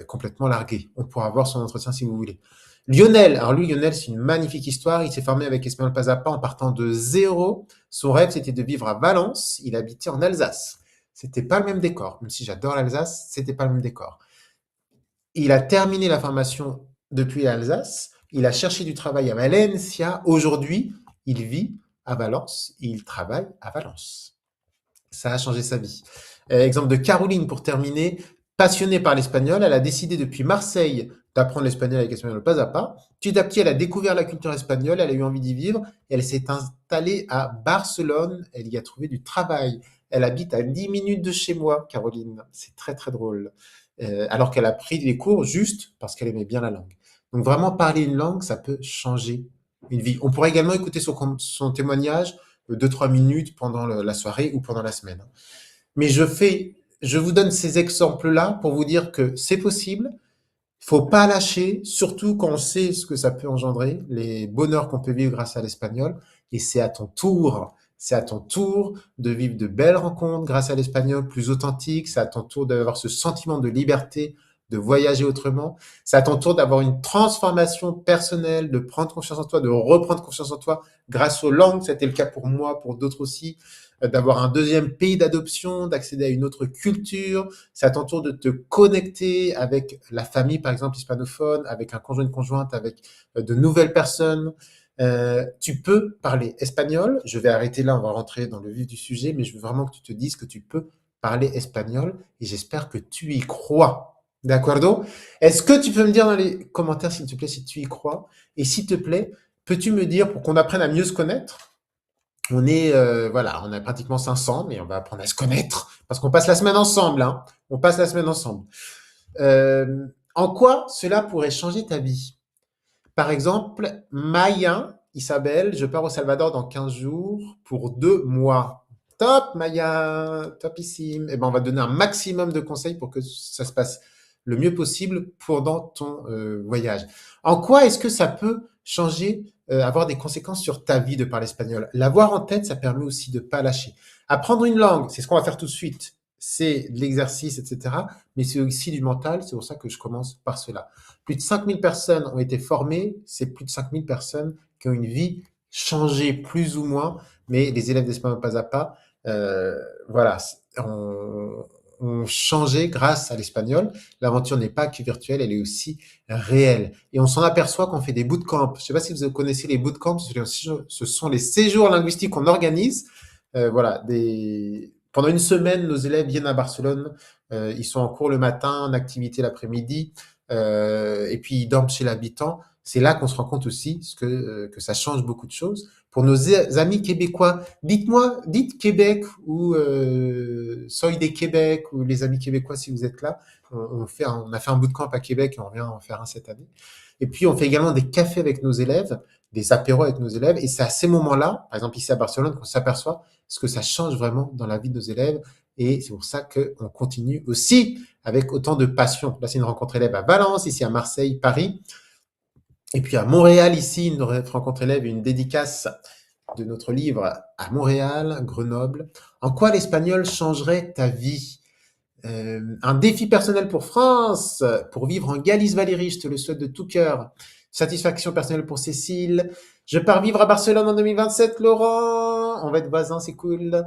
complètement larguée. On pourra voir son entretien si vous voulez. Lionel, alors lui, Lionel, c'est une magnifique histoire. Il s'est formé avec Espagnol Pas à Pas en partant de zéro. Son rêve, c'était de vivre à Valence. Il habitait en Alsace. C'était pas le même décor. Même si j'adore l'Alsace, c'était pas le même décor. Il a terminé la formation depuis l'Alsace. Il a cherché du travail à Valencia. Aujourd'hui, il vit à Valence et il travaille à Valence. Ça a changé sa vie. Exemple de Caroline pour terminer. Passionnée par l'espagnol, elle a décidé depuis Marseille d'apprendre l'espagnol avec Espagnol Pas à Pas. Petit à petit, elle a découvert la culture espagnole, elle a eu envie d'y vivre. Elle s'est installée à Barcelone. Elle y a trouvé du travail. Elle habite à 10 minutes de chez moi, Caroline. C'est très, très drôle. Alors qu'elle a pris les cours juste parce qu'elle aimait bien la langue. Donc vraiment, parler une langue, ça peut changer une vie. On pourrait également écouter son témoignage 2-3 minutes pendant la soirée ou pendant la semaine. Mais je vous donne ces exemples-là pour vous dire que c'est possible. Il faut pas lâcher, surtout quand on sait ce que ça peut engendrer, les bonheurs qu'on peut vivre grâce à l'espagnol. Et c'est à ton tour de vivre de belles rencontres grâce à l'espagnol, plus authentiques. C'est à ton tour d'avoir ce sentiment de liberté, de voyager autrement. C'est à ton tour d'avoir une transformation personnelle, de prendre confiance en toi, de reprendre confiance en toi grâce aux langues. C'était le cas pour moi, pour d'autres aussi, d'avoir un deuxième pays d'adoption, d'accéder à une autre culture. C'est à ton tour de te connecter avec la famille, par exemple, hispanophone, avec un conjoint, une conjointe, avec de nouvelles personnes. Tu peux parler espagnol. Je vais arrêter là, on va rentrer dans le vif du sujet, mais je veux vraiment que tu te dises que tu peux parler espagnol et j'espère que tu y crois. D'accordo? Est-ce que tu peux me dire dans les commentaires, s'il te plaît, si tu y crois? Et s'il te plaît, peux-tu me dire, pour qu'on apprenne à mieux se connaître, voilà, on a pratiquement 500, mais on va apprendre à se connaître parce qu'on passe la semaine ensemble, hein. On passe la semaine ensemble. En quoi cela pourrait changer ta vie? Par exemple, Maya, Isabelle, je pars au Salvador dans 15 jours pour 2 mois. Top, Maya, topissime. Eh ben, on va te donner un maximum de conseils pour que ça se passe le mieux possible pendant ton voyage. En quoi est-ce que ça peut changer, avoir des conséquences sur ta vie de parler espagnol? L'avoir en tête, ça permet aussi de pas lâcher. Apprendre une langue, c'est ce qu'on va faire tout de suite. C'est de l'exercice, etc. Mais c'est aussi du mental. C'est pour ça que je commence par cela. Plus de 5000 personnes ont été formées. C'est plus de 5000 personnes qui ont une vie changée plus ou moins. Mais les élèves d'Espagnol pas à pas, voilà, ont changé grâce à l'espagnol. L'aventure n'est pas que virtuelle, elle est aussi réelle. Et on s'en aperçoit quand on fait des bootcamps. Je ne sais pas si vous connaissez les bootcamps, ce sont les séjours linguistiques qu'on organise. Voilà, pendant une semaine, nos élèves viennent à Barcelone. Ils sont en cours le matin, en activité l'après-midi, et puis ils dorment chez l'habitant. C'est là qu'on se rend compte aussi que ça change beaucoup de choses. Pour nos amis québécois, dites Québec ou Soy des Québec ou les amis québécois si vous êtes là. On a fait un bootcamp à Québec et on vient en faire un cette année. Et puis on fait également des cafés avec nos élèves, des apéros avec nos élèves. Et c'est à ces moments-là, par exemple ici à Barcelone, qu'on s'aperçoit ce que ça change vraiment dans la vie de nos élèves. Et c'est pour ça qu'on continue aussi avec autant de passion. Là, c'est une rencontre élève à Valence, ici à Marseille, Paris. Et puis à Montréal, ici, une rencontre élève, une dédicace de notre livre à Montréal, Grenoble. En quoi l'espagnol changerait ta vie? Un défi personnel pour France, pour vivre en Galice Valérie, je te le souhaite de tout cœur. Satisfaction personnelle pour Cécile. Je pars vivre à Barcelone en 2027, Laurent. On va être voisins, c'est cool.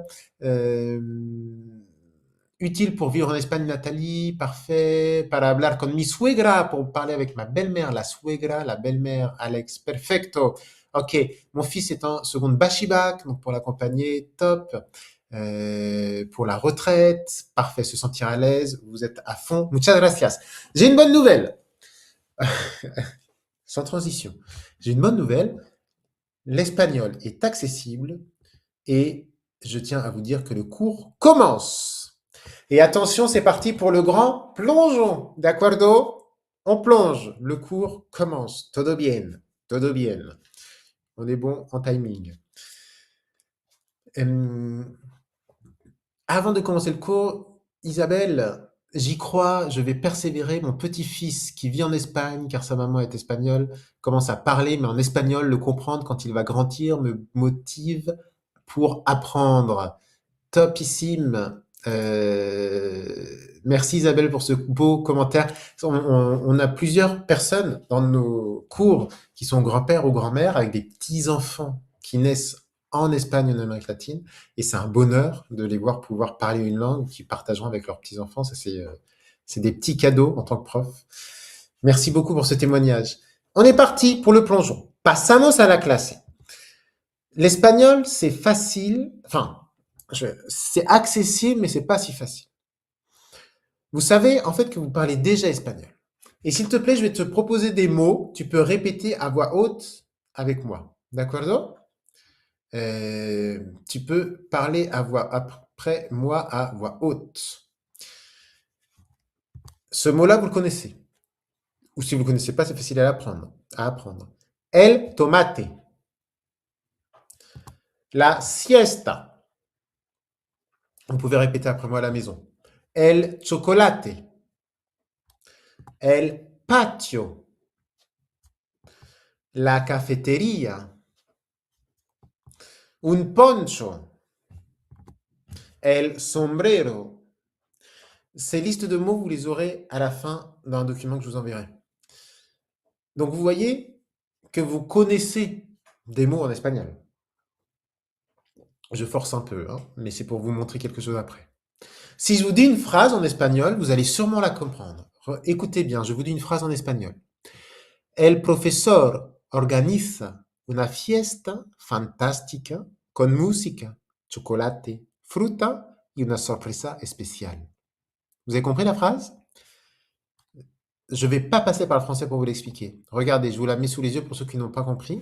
Utile pour vivre en Espagne, Nathalie. Parfait. Para hablar con mi suegra, pour parler avec ma belle-mère, la suegra, la belle-mère, Alex. Perfecto. Ok. Mon fils est en seconde bachibac, donc pour l'accompagner, top. Pour la retraite, parfait, se sentir à l'aise, vous êtes à fond. Muchas gracias. J'ai une bonne nouvelle. Sans transition. J'ai une bonne nouvelle. L'espagnol est accessible et je tiens à vous dire que le cours commence. Et attention, c'est parti pour le grand plongeon. D'accordo? On plonge. Le cours commence. Todo bien. Todo bien. On est bon en timing. Avant de commencer le cours, Isabelle, j'y crois, je vais persévérer. Mon petit-fils qui vit en Espagne, car sa maman est espagnole, commence à parler, mais en espagnol, le comprendre quand il va grandir me motive pour apprendre. Topissime. Merci Isabelle pour ce beau commentaire. On a plusieurs personnes dans nos cours qui sont grands-pères ou grand-mères avec des petits-enfants qui naissent en Espagne, en Amérique latine, et c'est un bonheur de les voir pouvoir parler une langue qu'ils partageront avec leurs petits-enfants. Ça, c'est des petits cadeaux en tant que prof. Merci beaucoup pour ce témoignage. On est parti pour le plongeon. Pasamos a la clase. L'espagnol, c'est facile, enfin, c'est accessible, mais c'est pas si facile. Vous savez, en fait, que vous parlez déjà espagnol. Et s'il te plaît, je vais te proposer des mots. Tu peux répéter à voix haute avec moi. D'accord? Tu peux parler à voix après moi à voix haute. Ce mot-là, vous le connaissez. Ou si vous ne le connaissez pas, c'est facile à apprendre. El tomate. La siesta. Vous pouvez répéter après moi à la maison. El chocolate. El patio. La cafetería. Un poncho. El sombrero. Ces listes de mots, vous les aurez à la fin d'un document que je vous enverrai. Donc vous voyez que vous connaissez des mots en espagnol. Je force un peu, hein, mais c'est pour vous montrer quelque chose après. Si je vous dis une phrase en espagnol, vous allez sûrement la comprendre. Écoutez bien, je vous dis une phrase en espagnol. El profesor organiza una fiesta fantástica con música, chocolate, fruta y una sorpresa especial. Vous avez compris la phrase? Je ne vais pas passer par le français pour vous l'expliquer. Regardez, je vous la mets sous les yeux pour ceux qui n'ont pas compris.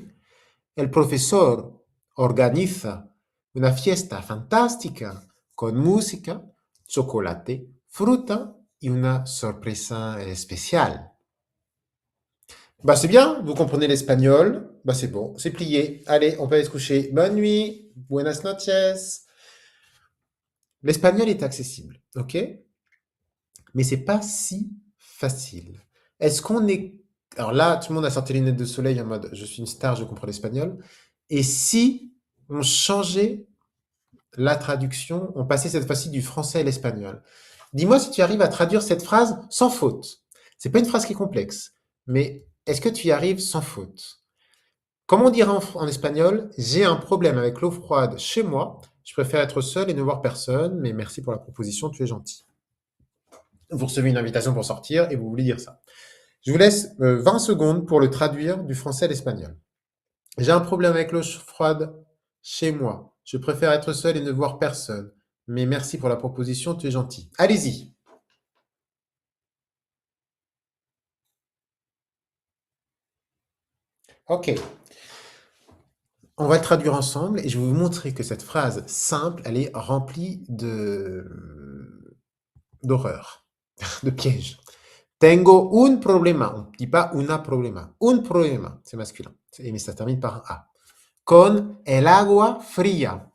El profesor organiza una fiesta fantástica con música, chocolate, fruta y una sorpresa especial. Bah c'est bien, vous comprenez l'espagnol, bah c'est bon, c'est plié. Allez, on peut aller se coucher. Bonne nuit, buenas noches. L'espagnol est accessible, ok? Mais c'est pas si facile. Est-ce qu'on est... Alors là, tout le monde a sorti les lunettes de soleil en mode je suis une star, je comprends l'espagnol. Et si on changeait la traduction, on passait cette fois-ci du français à l'espagnol? Dis-moi si tu arrives à traduire cette phrase sans faute. C'est pas une phrase qui est complexe, mais est-ce que tu y arrives sans faute? Comment on dirait en espagnol? J'ai un problème avec l'eau froide chez moi. Je préfère être seul et ne voir personne, mais merci pour la proposition, tu es gentil. Vous recevez une invitation pour sortir et vous voulez dire ça. Je vous laisse 20 secondes pour le traduire du français à l'espagnol. J'ai un problème avec l'eau froide chez moi. Je préfère être seul et ne voir personne. Mais merci pour la proposition, tu es gentil. Allez-y. Ok. On va le traduire ensemble et je vais vous montrer que cette phrase simple, elle est remplie d'horreur, de pièges. Tengo un problema. On ne dit pas una problema. Un problema, c'est masculin. Mais ça termine par un A. Con el agua fría.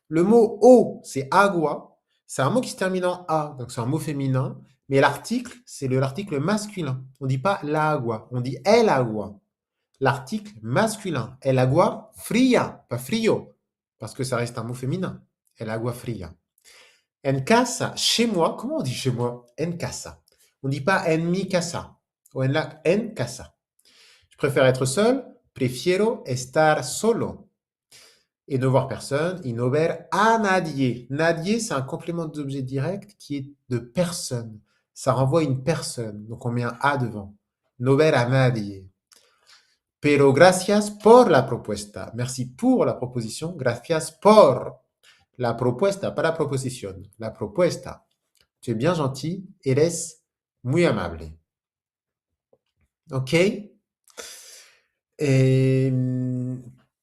Le mot eau, c'est agua. C'est un mot qui se termine en A, donc c'est un mot féminin. Mais l'article, c'est l'article masculin. On ne dit pas la agua, on dit el agua. L'article masculin. El agua fría, pas frío, parce que ça reste un mot féminin. El agua fría. En casa, chez moi. Comment on dit chez moi? En casa. On ne dit pas en mi casa. Ou en casa. Je préfère être seul. Prefiero estar solo. Et ne voir personne. Y no ver a nadie. Nadie, c'est un complément d'objet direct qui est de personne. Ça renvoie à une personne. Donc on met un a devant. No ver a nadie. Pero gracias por la propuesta. Merci pour la proposition. Gracias por la propuesta, pas la proposition. La propuesta. Tu es bien gentil. Eres muy amable. Ok? Et,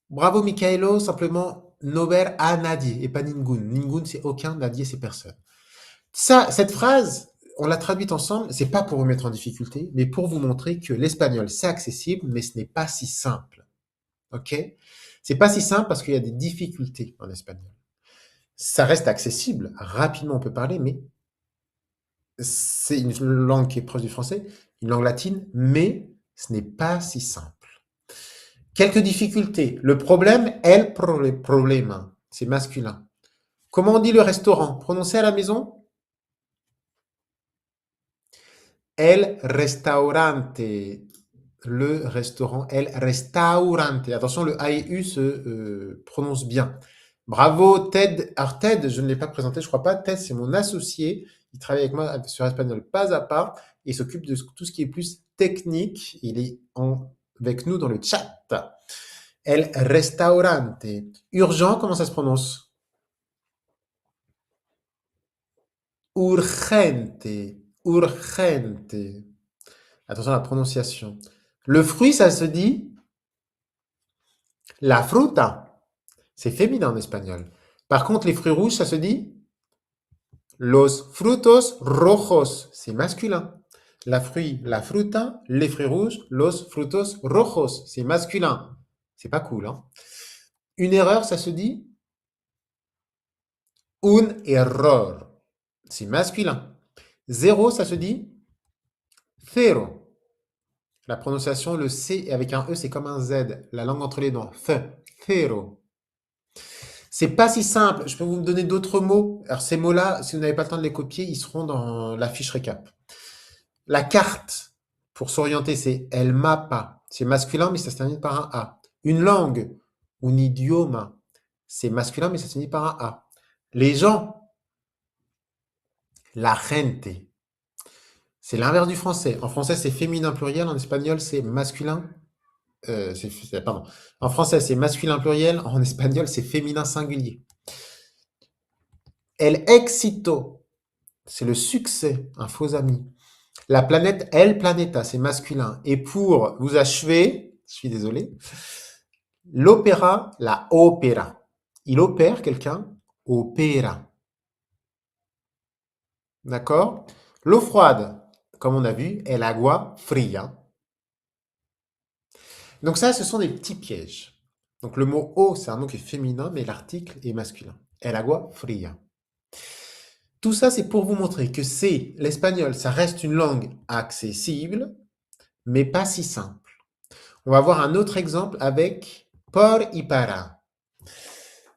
bravo Michaelo, simplement no ver a nadie et pas ningun. Ningun, c'est aucun, nadie, c'est personne. Ça, cette phrase, on l'a traduite ensemble, c'est pas pour vous mettre en difficulté, mais pour vous montrer que l'espagnol, c'est accessible, mais ce n'est pas si simple. Ok? C'est pas si simple parce qu'il y a des difficultés en espagnol. Ça reste accessible, rapidement on peut parler, mais c'est une langue qui est proche du français, une langue latine, mais ce n'est pas si simple. Quelques difficultés. Le problème, el problema, c'est masculin. Comment on dit le restaurant? Prononcé à la maison? El restaurante. Le restaurant, el restaurante. Attention, le A et U se prononcent bien. Bravo Ted. Alors Ted, je ne l'ai pas présenté, je crois pas. Ted, c'est mon associé. Il travaille avec moi sur Espagnol pas à pas. Il s'occupe de tout ce qui est plus technique. Il est avec nous dans le chat. El restaurante. Urgent, comment ça se prononce? Urgente. Urgente. Attention à la prononciation. Le fruit, ça se dit la fruta. C'est féminin en espagnol. Par contre, les fruits rouges, ça se dit los frutos rojos. C'est masculin. La fruta, les fruits rouges, los frutos rojos. C'est masculin. C'est pas cool, hein? Une erreur, ça se dit Un error. C'est masculin. Zéro, ça se dit cero. La prononciation, le C avec un E, c'est comme un Z. La langue entre les dents. Cero. C'est pas si simple. Je peux vous donner d'autres mots. Alors, ces mots-là, si vous n'avez pas le temps de les copier, ils seront dans la fiche récap. La carte, pour s'orienter, c'est el mapa. C'est masculin, mais ça se termine par un A. Une langue, un idioma. C'est masculin, mais ça se finit par un A. Les gens, la gente. C'est l'inverse du français. En français, c'est féminin pluriel. En espagnol, c'est masculin. Pardon. En français, c'est masculin pluriel. En espagnol, c'est féminin singulier. El éxito, c'est le succès, un faux ami. La planète, el planeta, c'est masculin. Et pour vous achever, je suis désolé, l'opéra, la opéra. Il opère quelqu'un, opéra. D'accord? L'eau froide, comme on a vu, el agua fría. Donc ça, ce sont des petits pièges. Donc le mot eau, c'est un mot qui est féminin, mais l'article est masculin. El agua fría. Tout ça, c'est pour vous montrer que l'espagnol, ça reste une langue accessible, mais pas si simple. On va voir un autre exemple avec por y para.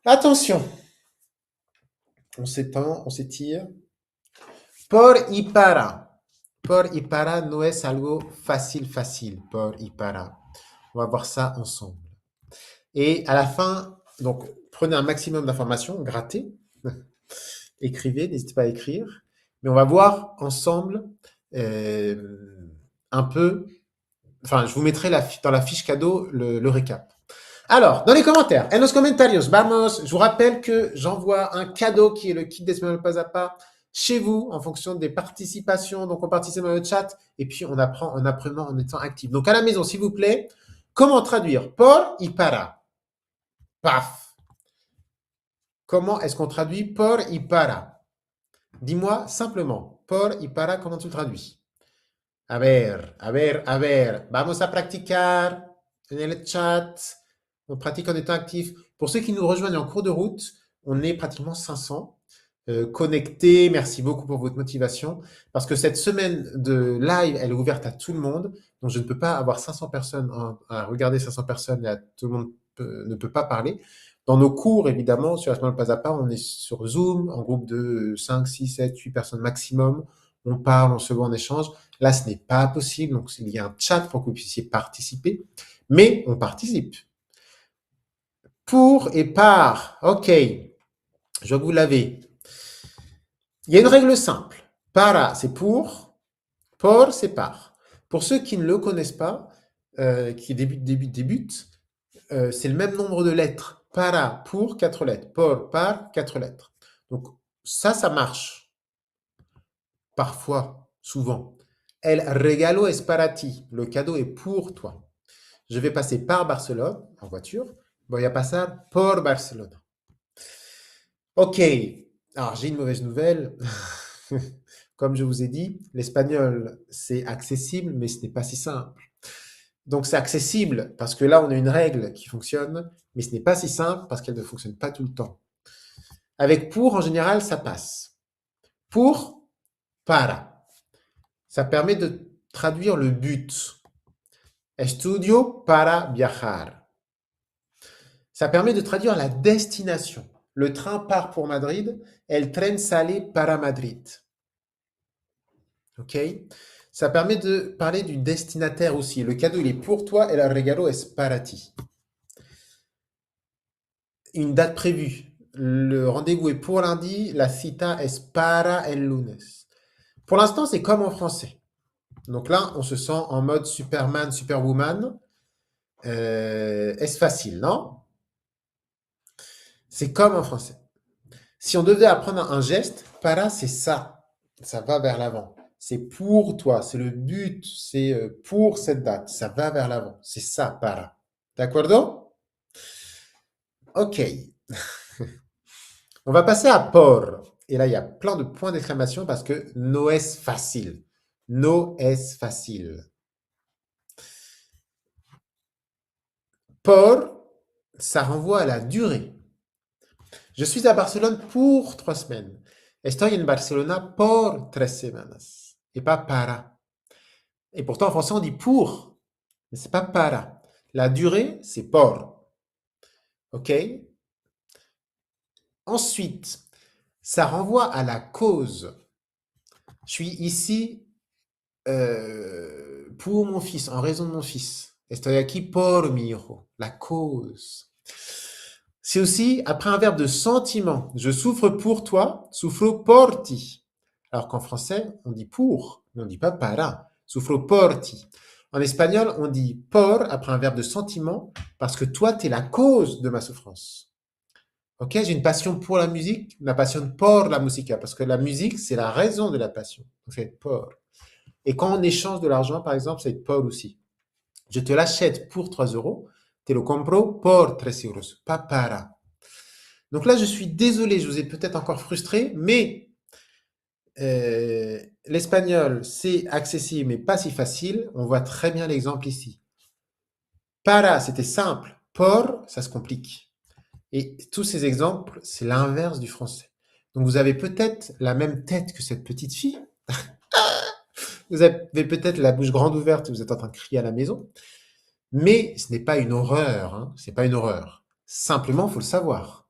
Attention, on s'étend, on s'étire. Por y para. Por y para no es algo facile. Por y para. On va voir ça ensemble. Et à la fin, donc, prenez un maximum d'informations, grattez, écrivez, n'hésitez pas à écrire. Mais on va voir ensemble un peu. Enfin, je vous mettrai dans la fiche cadeau le récap. Alors, dans les commentaires, en los comentarios, vamos, je vous rappelle que j'envoie un cadeau qui est le kit d'Espagnol pas à pas chez vous en fonction des participations. Donc, on participe dans le chat et puis on apprend en apprenant en étant actif. Donc, à la maison, s'il vous plaît, comment traduire por y para? Paf. Comment est-ce qu'on traduit por y para? Dis-moi simplement, por y para, comment tu le traduis? A ver. Vamos a practicar en el chat. On pratique en étant actif. Pour ceux qui nous rejoignent en cours de route, on est pratiquement 500 connectés. Merci beaucoup pour votre motivation. Parce que cette semaine de live, elle est ouverte à tout le monde. Donc, je ne peux pas avoir 500 personnes à regarder 500 personnes et tout le monde ne peut pas parler. Dans nos cours, évidemment, sur Espagnol pas à pas, on est sur Zoom, en groupe de 5, 6, 7, 8 personnes maximum. On parle, on se voit en échange. Là, ce n'est pas possible. Donc, il y a un chat pour que vous puissiez participer. Mais on participe. Pour et par. OK. Je vois que vous l'avez. Il y a une règle simple. Para, c'est pour. Por, c'est par. Pour ceux qui ne le connaissent pas, qui débutent, c'est le même nombre de lettres. Para, pour, 4 lettres. Por, par, 4 lettres. Donc, ça marche. Parfois, souvent. El regalo es para ti. Le cadeau est pour toi. Je vais passer par Barcelone en voiture. Voy a pasar por Barcelona. Ok. Alors, j'ai une mauvaise nouvelle. Comme je vous ai dit, l'espagnol, c'est accessible, mais ce n'est pas si simple. Donc, c'est accessible parce que là, on a une règle qui fonctionne, mais ce n'est pas si simple parce qu'elle ne fonctionne pas tout le temps. Avec pour, en général, ça passe. Pour, para. Ça permet de traduire le but. Estudio para viajar. Ça permet de traduire la destination. Le train part pour Madrid, el tren sale para Madrid. OK? Ça permet de parler du destinataire aussi. Le cadeau, il est pour toi et el regalo es para ti. Une date prévue. Le rendez-vous est pour lundi, la cita es para el lunes. Pour l'instant, c'est comme en français. Donc là, on se sent en mode Superman, Superwoman. Est-ce facile, non? C'est comme en français. Si on devait apprendre un geste, para, c'est ça. Ça va vers l'avant. C'est pour toi, c'est le but, c'est pour cette date. Ça va vers l'avant. C'est ça, para. D'accordo? Ok. On va passer à por. Et là, il y a plein de points d'exclamation parce que no es facile. No es facile. Por, ça renvoie à la durée. Je suis à Barcelone pour 3 semaines. Estoy en Barcelona por 3 semanas. Et pas para. Et pourtant, en français, on dit pour, mais c'est pas para. La durée, c'est por. OK? Ensuite, ça renvoie à la cause. Je suis ici pour mon fils, en raison de mon fils. Estoy aquí por mi hijo. La cause. C'est aussi après un verbe de sentiment. Je souffre pour toi, souffro por ti. Alors qu'en français, on dit pour, mais on ne dit pas para. Souffro por ti. En espagnol, on dit por après un verbe de sentiment parce que toi, tu es la cause de ma souffrance. Ok, j'ai une passion pour la musique, la passion por la música, parce que la musique, c'est la raison de la passion. Donc, c'est por. Et quand on échange de l'argent, par exemple, c'est por aussi. Je te l'achète pour 3 euros, te lo compro por 3 euros, pas para. Donc là, je suis désolé, je vous ai peut-être encore frustré, mais l'espagnol, c'est accessible, mais pas si facile. On voit très bien l'exemple ici. Para, c'était simple. Por, ça se complique. Et tous ces exemples, c'est l'inverse du français. Donc vous avez peut-être la même tête que cette petite fille. Vous avez peut-être la bouche grande ouverte et vous êtes en train de crier à la maison. Mais ce n'est pas une horreur. Hein. C'est pas une horreur. Simplement, il faut le savoir.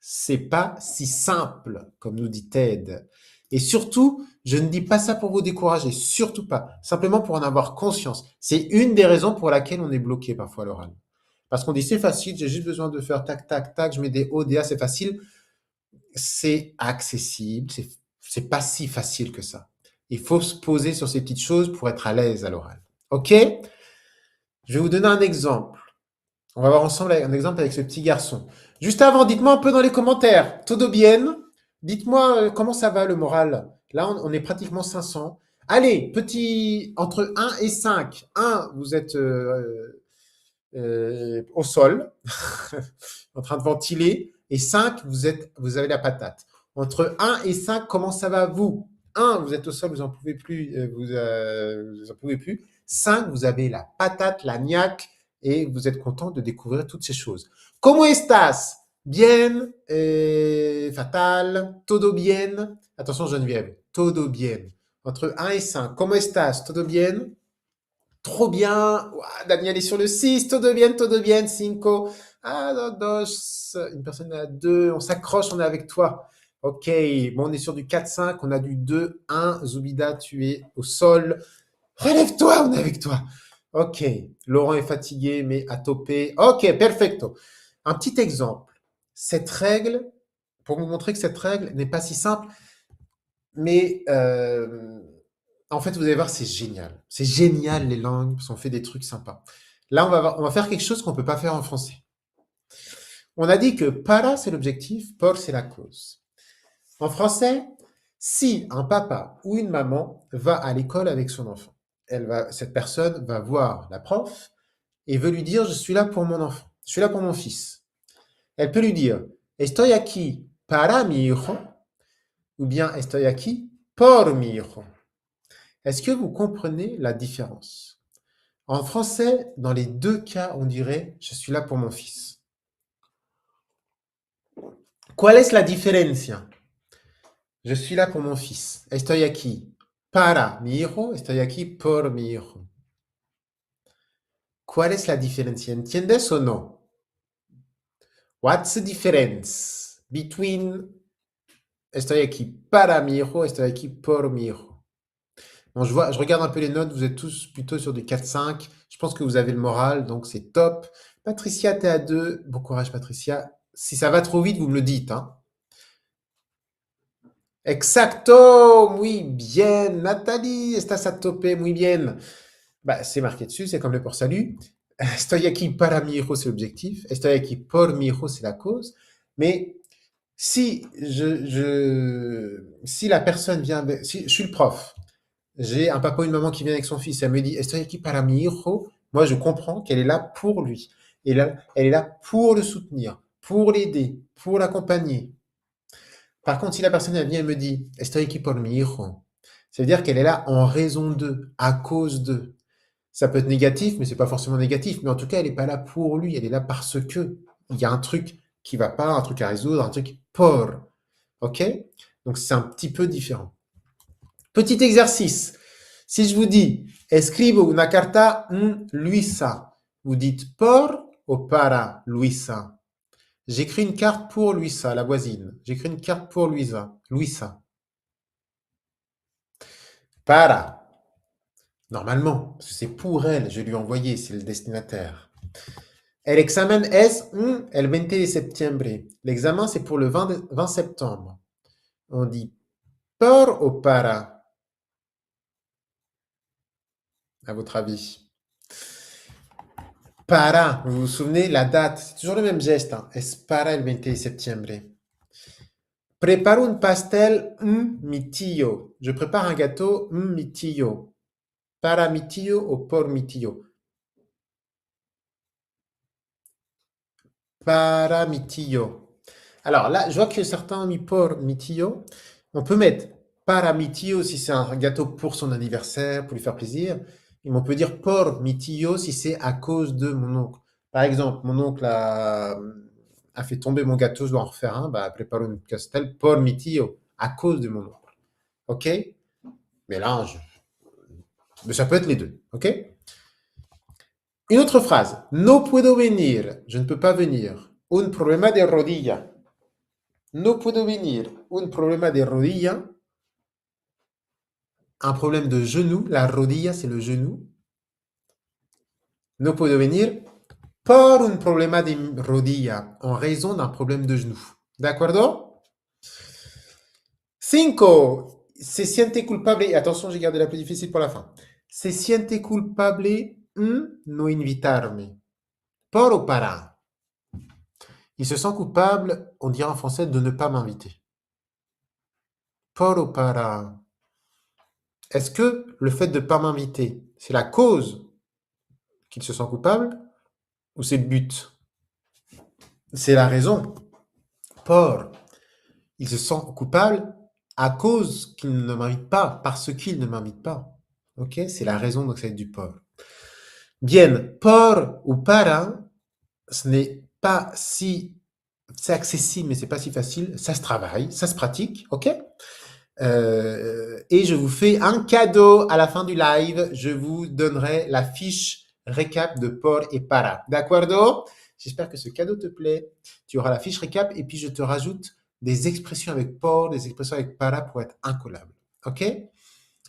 C'est pas si simple, comme nous dit Ted. Et surtout, je ne dis pas ça pour vous décourager, surtout pas. Simplement pour en avoir conscience. C'est une des raisons pour laquelle on est bloqué parfois à l'oral. Parce qu'on dit c'est facile, j'ai juste besoin de faire tac, tac, tac, je mets des O, des A, c'est facile. C'est accessible, c'est pas si facile que ça. Il faut se poser sur ces petites choses pour être à l'aise à l'oral. Ok? Je vais vous donner un exemple. On va voir ensemble un exemple avec ce petit garçon. Juste avant, dites-moi un peu dans les commentaires. Todo bien? Dites-moi comment ça va le moral. Là, on est pratiquement 500. Allez, petit entre 1 et 5. 1, vous êtes au sol, en train de ventiler. Et 5, vous avez la patate. Entre 1 et 5, comment ça va vous? 1, vous êtes au sol, vous n'en pouvez plus, vous en pouvez plus. 5, vous avez la patate, la niaque, et vous êtes content de découvrir toutes ces choses. ¿Cómo estás? Bien, fatal, todo bien. Attention Geneviève, todo bien. Entre 1 et 5, ¿cómo estás? Todo bien? Trop bien. Ouah, Daniel est sur le 6. Todo bien, 5. Ah, dos. Une personne à 2. On s'accroche, on est avec toi. Ok. Bon, on est sur du 4-5. On a du 2-1. Zoubida, tu es au sol. Relève-toi, on est avec toi. Ok. Laurent est fatigué, mais à toper. Ok, perfecto. Un petit exemple. Cette règle, pour vous montrer que cette règle n'est pas si simple, mais en fait, vous allez voir, c'est génial. C'est génial les langues, parce qu'on fait des trucs sympas. Là, on va faire quelque chose qu'on ne peut pas faire en français. On a dit que para, c'est l'objectif, por, c'est la cause. En français, si un papa ou une maman va à l'école avec son enfant, cette personne va voir la prof et veut lui dire, je suis là pour mon enfant, je suis là pour mon fils. Elle peut lui dire, estoy aquí para mi hijo, ou bien estoy aquí por mi hijo. Est-ce que vous comprenez la différence? En français, dans les deux cas, on dirait je suis là pour mon fils. ¿Cuál es la diferencia? Je suis là pour mon fils. Estoy aquí para mi hijo, estoy aquí por mi hijo. ¿Cuál es la diferencia? ¿Entiendes o no? What's the difference between estoy aquí para mi hijo, estoy aquí por mi hijo? Bon, je regarde un peu les notes, vous êtes tous plutôt sur du 4-5. Je pense que vous avez le moral, donc c'est top. Patricia, t'es à 2. Bon courage, Patricia. Si ça va trop vite, vous me le dites. Hein. Exacto, muy bien. Nathalie, estás a tope, muy bien. Bah, c'est marqué dessus, c'est comme le port salut. Estoy aquí para mi hijo, c'est l'objectif. Estoy aquí por mi hijo, c'est la cause. Mais si si la personne vient, si je suis le prof, j'ai un papa ou une maman qui vient avec son fils, elle me dit Estoy aquí para mi hijo. Moi, je comprends qu'elle est là pour lui. Et là, elle est là pour le soutenir, pour l'aider, pour l'accompagner. Par contre, si la personne elle vient et me dit Estoy aquí por mi hijo, ça veut dire qu'elle est là en raison d'eux, à cause d'eux. Ça peut être négatif, mais c'est pas forcément négatif. Mais en tout cas, elle n'est pas là pour lui, elle est là parce que il y a un truc qui va pas, un truc à résoudre, un truc por. OK? Donc c'est un petit peu différent. Petit exercice. Si je vous dis escribo una carta Luisa, vous dites por ou para Luisa? J'écris une carte pour Luisa, la voisine. J'écris une carte pour Luisa. Luisa. Para. Normalement, parce que c'est pour elle, je lui ai envoyé, c'est le destinataire. El examen es el 20 de septiembre. L'examen, c'est pour le 20 septembre. On dit por ou para, à votre avis? Para, vous vous souvenez, la date, c'est toujours le même geste. Hein. Es para el 20 de septiembre. Preparo un pastel, mi tío. Je prépare un gâteau, mi tío. Para mi tío ou por mi tío? Para mi tío. Alors là, je vois que certains ont mis por mi tío. On peut mettre para mi tío si c'est un gâteau pour son anniversaire, pour lui faire plaisir. Et on peut dire por mi tío si c'est à cause de mon oncle. Par exemple, mon oncle a fait tomber mon gâteau, je dois en refaire un. Bah, preparo un pastel por mi tío, à cause de mon oncle. OK? Mélange. Mais ça peut être les deux. OK? Une autre phrase. No puedo venir. Je ne peux pas venir. Un problema de rodilla. No puedo venir. Un problema de rodilla. Un problème de genou. La rodilla, c'est le genou. No puedo venir por un problema de rodilla. En raison d'un problème de genou. D'accord? 5. Se siente culpable. Et attention, j'ai gardé la plus difficile pour la fin. Se siente culpable no invitarme. Por ou para? Il se sent coupable, on dirait en français, de ne pas m'inviter. Por ou para? Est-ce que le fait de ne pas m'inviter, c'est la cause qu'il se sent coupable ou c'est le but? C'est la raison. Por. Il se sent coupable à cause qu'il ne m'invite pas, parce qu'il ne m'invite pas. Ok? C'est la raison, donc ça va être du por. Bien, por ou para, ce n'est pas si... C'est accessible, mais c'est pas si facile. Ça se travaille, ça se pratique, ok? Et je vous fais un cadeau à la fin du live. Je vous donnerai la fiche récap de por et para. D'accordo? J'espère que ce cadeau te plaît. Tu auras la fiche récap et puis je te rajoute des expressions avec por, des expressions avec para pour être incollable. Ok?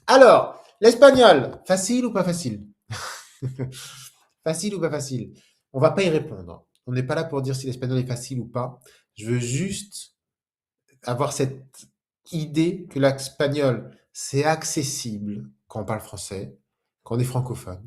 Alors, l'espagnol, facile ou pas facile? Facile ou pas facile? On va pas y répondre. On n'est pas là pour dire si l'espagnol est facile ou pas. Je veux juste avoir cette idée que l'espagnol, c'est accessible quand on parle français, quand on est francophone,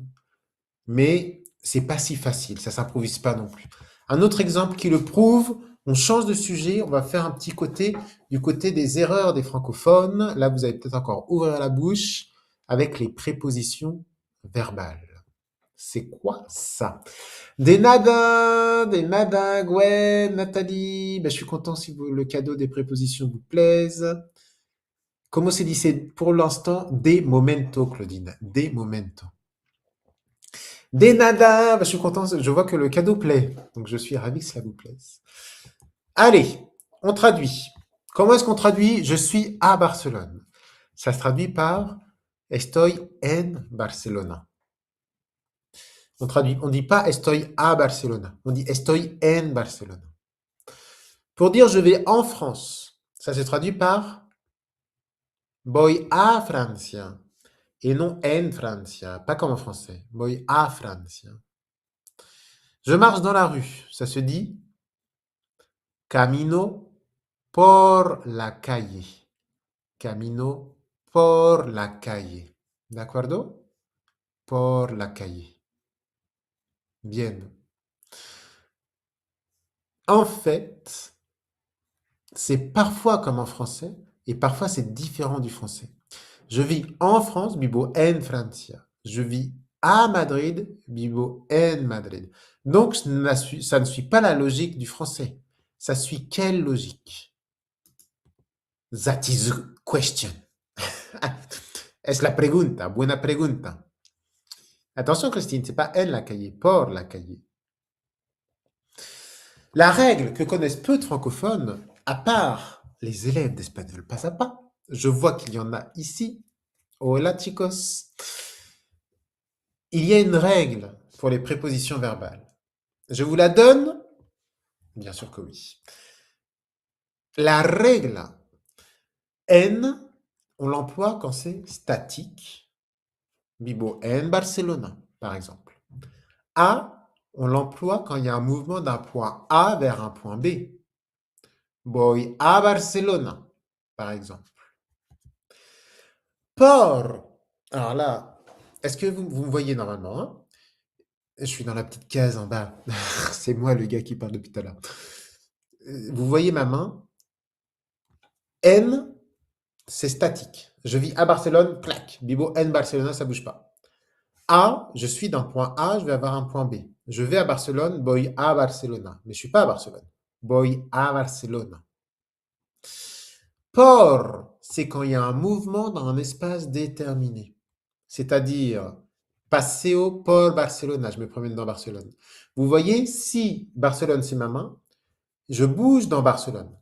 mais c'est pas si facile, ça s'improvise pas non plus. Un autre exemple qui le prouve, on change de sujet, on va faire un petit côté du côté des erreurs des francophones. Là, vous allez peut-être encore ouvrir la bouche avec les prépositions verbales. C'est quoi ça? Des nada, Gwen, Nathalie. Ben, je suis content si le cadeau des prépositions vous plaise. Comment c'est dit? C'est pour l'instant des momento, Claudine. Des momento. Des nada. Ben, je suis content. Je vois que le cadeau plaît. Donc, je suis ravi que cela vous plaise. Allez, on traduit. Comment est-ce qu'on traduit? Je suis à Barcelone. Ça se traduit par estoy en Barcelona. On traduit, on dit pas estoy a Barcelona, on dit estoy en Barcelona. Pour dire je vais en France, ça se traduit par voy a Francia et non en Francia, pas comme en français. Voy a Francia. Je marche dans la rue, ça se dit camino por la calle. Camino por la calle. D'accordo? Por la calle. Bien. En fait, c'est parfois comme en français et parfois c'est différent du français. Je vis en France, vivo en Francia. Je vis à Madrid, vivo en Madrid. Donc, ça ne suit pas la logique du français. Ça suit quelle logique? That is the question. Es la pregunta, buena pregunta. Attention, Christine, c'est pas en la calle, por la calle. La règle que connaissent peu de francophones, à part les élèves d'espagnol pas à pas, je vois qu'il y en a ici. Hola chicos. Il y a une règle pour les prépositions verbales. Je vous la donne? Bien sûr que oui. La règle en, on l'emploie quand c'est statique. Bibo en Barcelona, par exemple. A, on l'emploie quand il y a un mouvement d'un point A vers un point B. Voy a Barcelona, par exemple. Por. Alors là, est-ce que vous me voyez normalement, hein? Je suis dans la petite case en bas. C'est moi le gars qui parle depuis tout à l'heure. Vous voyez ma main? N, c'est statique. Je vis à Barcelone, clac. Bibo N Barcelona, ça bouge pas. A, je suis d'un point A, je vais avoir un point B. Je vais à Barcelone, voy a Barcelona. Mais je suis pas à Barcelone. Voy a Barcelona. Por, c'est quand il y a un mouvement dans un espace déterminé. C'est-à-dire, Paseo por Barcelona, je me promène dans Barcelone. Vous voyez, si Barcelone c'est ma main, je bouge dans Barcelone.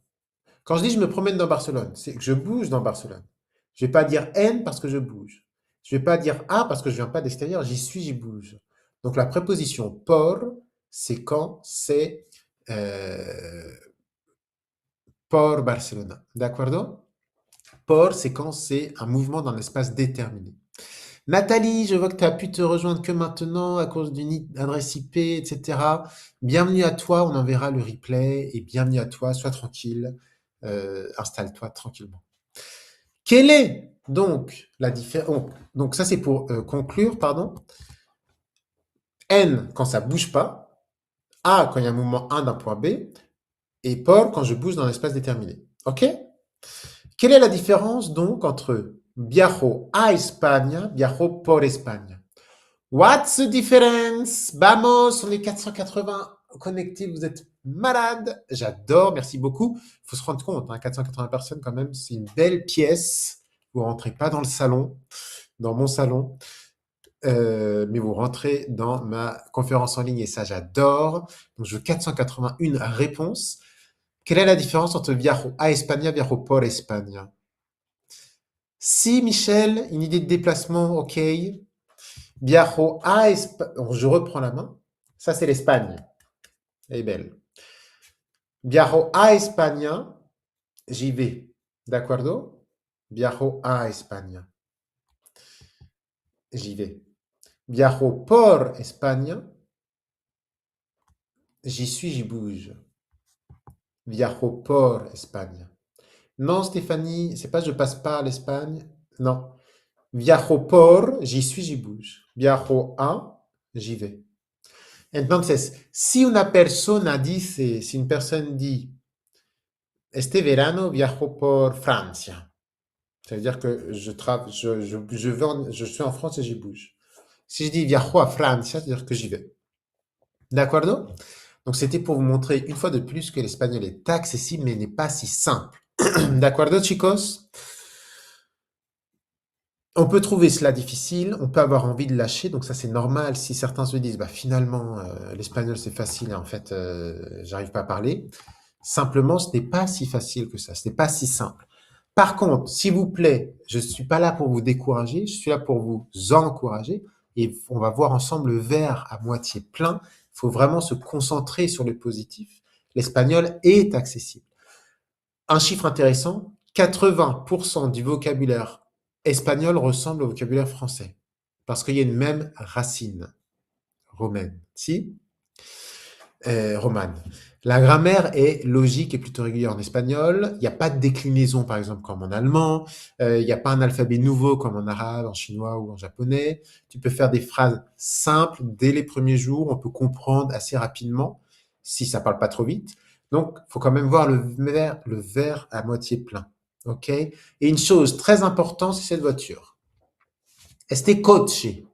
Quand je dis je me promène dans Barcelone, c'est que je bouge dans Barcelone. Je vais pas dire N parce que je bouge. Je vais pas dire A parce que je viens pas d'extérieur, j'y suis, j'y bouge. Donc la préposition por, c'est quand c'est por Barcelona. D'accord? Por, c'est quand c'est un mouvement dans l'espace déterminé. Nathalie, je vois que tu as pu te rejoindre que maintenant à cause d'une adresse IP, etc. Bienvenue à toi, on enverra le replay et bienvenue à toi, sois tranquille, installe-toi tranquillement. Quelle est donc la différence? Donc ça c'est pour conclure, pardon. N quand ça bouge pas, A quand il y a un mouvement 1 d'un point B, et por quand je bouge dans l'espace déterminé. Ok? Quelle est la différence donc entre viajo a España, viajo por España? What's the difference? Vamos, on est 480 connectés, vous êtes malades. J'adore, merci beaucoup. Il faut se rendre compte, hein, 480 personnes quand même, c'est une belle pièce. Vous rentrez pas dans le salon, dans mon salon, mais vous rentrez dans ma conférence en ligne et ça, j'adore. Donc, je veux 481 réponses. Quelle est la différence entre viajo a España, viajo por España? Si, Michel, une idée de déplacement, ok. Viajo a España. Je reprends la main. Ça, c'est l'Espagne. Elle est belle. Viajo a España. J'y vais. D'accordo? Viajo a España. J'y vais. Viajo por España. J'y suis, j'y bouge. Viajo por España. Non, Stéphanie, c'est pas je passe par l'Espagne. Non. Viajo por, j'y suis, j'y bouge. Viajo a, j'y vais. Entonces, si una persona dice, si une personne dit Este verano viajo por Francia. Ça veut dire que je suis en France et j'y bouge. Si je dis viajo a Francia, c'est-à-dire que j'y vais. D'accordo? Donc c'était pour vous montrer une fois de plus que l'espagnol est accessible mais n'est pas si simple. D'accordo, chicos? On peut trouver cela difficile, on peut avoir envie de lâcher, donc ça c'est normal si certains se disent bah finalement l'espagnol c'est facile et en fait j'arrive pas à parler. Simplement, ce n'est pas si facile que ça, ce n'est pas si simple. Par contre, s'il vous plaît, je ne suis pas là pour vous décourager, je suis là pour vous encourager et on va voir ensemble le verre à moitié plein. Il faut vraiment se concentrer sur le positif. L'espagnol est accessible. Un chiffre intéressant, 80% du vocabulaire espagnol ressemble au vocabulaire français parce qu'il y a une même racine romaine. Si? Romane. La grammaire est logique et plutôt régulière en espagnol. Il n'y a pas de déclinaison, par exemple, comme en allemand. Il n'y a pas un alphabet nouveau comme en arabe, en chinois ou en japonais. Tu peux faire des phrases simples dès les premiers jours. On peut comprendre assez rapidement si ça parle pas trop vite. Donc, il faut quand même voir le verre à moitié plein. OK? Et une chose très importante, c'est cette voiture. Este coche.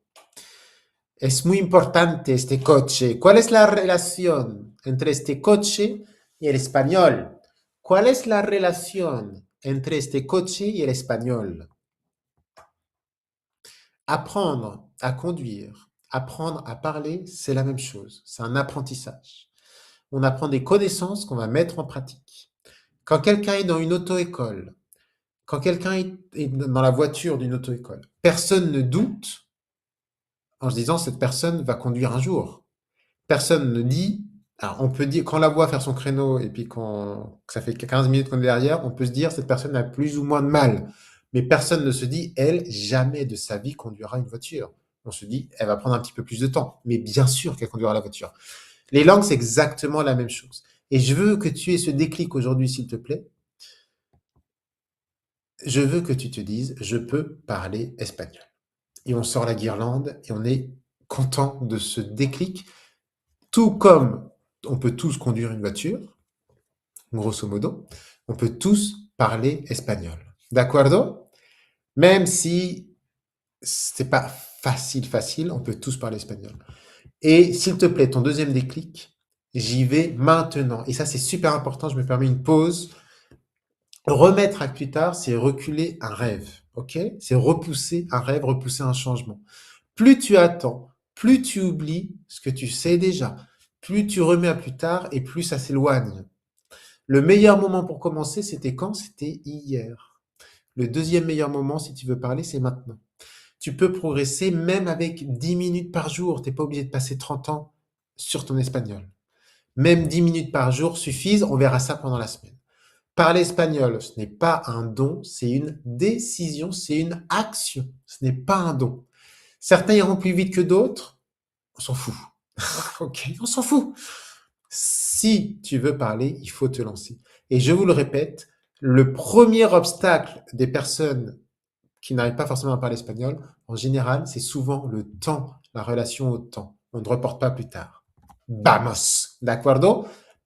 Es muy importante este coche. ¿Cuál es la relación entre este coche y el español? ¿Cuál es la relación entre este coche y el espagnol? Apprendre à conduire, apprendre à parler, c'est la même chose. C'est un apprentissage. On apprend des connaissances qu'on va mettre en pratique. Quand quelqu'un est dans une auto-école, quand quelqu'un est dans la voiture d'une auto-école, personne ne doute en se disant cette personne va conduire un jour. Personne ne dit, alors on peut dire, quand on la voit faire son créneau et puis que ça fait 15 minutes qu'on est derrière, on peut se dire cette personne a plus ou moins de mal. Mais personne ne se dit, elle, jamais de sa vie conduira une voiture. On se dit, elle va prendre un petit peu plus de temps. Mais bien sûr qu'elle conduira la voiture. Les langues, c'est exactement la même chose. Et je veux que tu aies ce déclic aujourd'hui, s'il te plaît. Je veux que tu te dises, je peux parler espagnol. Et on sort la guirlande et on est content de ce déclic, tout comme on peut tous conduire une voiture, grosso modo, on peut tous parler espagnol. D'accordo? Même si c'est pas facile, on peut tous parler espagnol. Et s'il te plaît, ton deuxième déclic, j'y vais maintenant. Et ça, c'est super important, je me permets une pause. Remettre à plus tard, c'est reculer un rêve, ok? C'est repousser un rêve, repousser un changement. Plus tu attends, plus tu oublies ce que tu sais déjà, plus tu remets à plus tard et plus ça s'éloigne. Le meilleur moment pour commencer, c'était quand? C'était hier. Le deuxième meilleur moment, si tu veux parler, c'est maintenant. Tu peux progresser même avec 10 minutes par jour. Tu n'es pas obligé de passer 30 ans sur ton espagnol. Même 10 minutes par jour suffisent. On verra ça pendant la semaine. Parler espagnol, ce n'est pas un don, c'est une décision, c'est une action. Ce n'est pas un don. Certains iront plus vite que d'autres. On s'en fout. Ok, on s'en fout. Si tu veux parler, il faut te lancer. Et je vous le répète, le premier obstacle des personnes qui n'arrivent pas forcément à parler espagnol, en général, c'est souvent le temps, la relation au temps. On ne reporte pas plus tard. Vamos, ¿de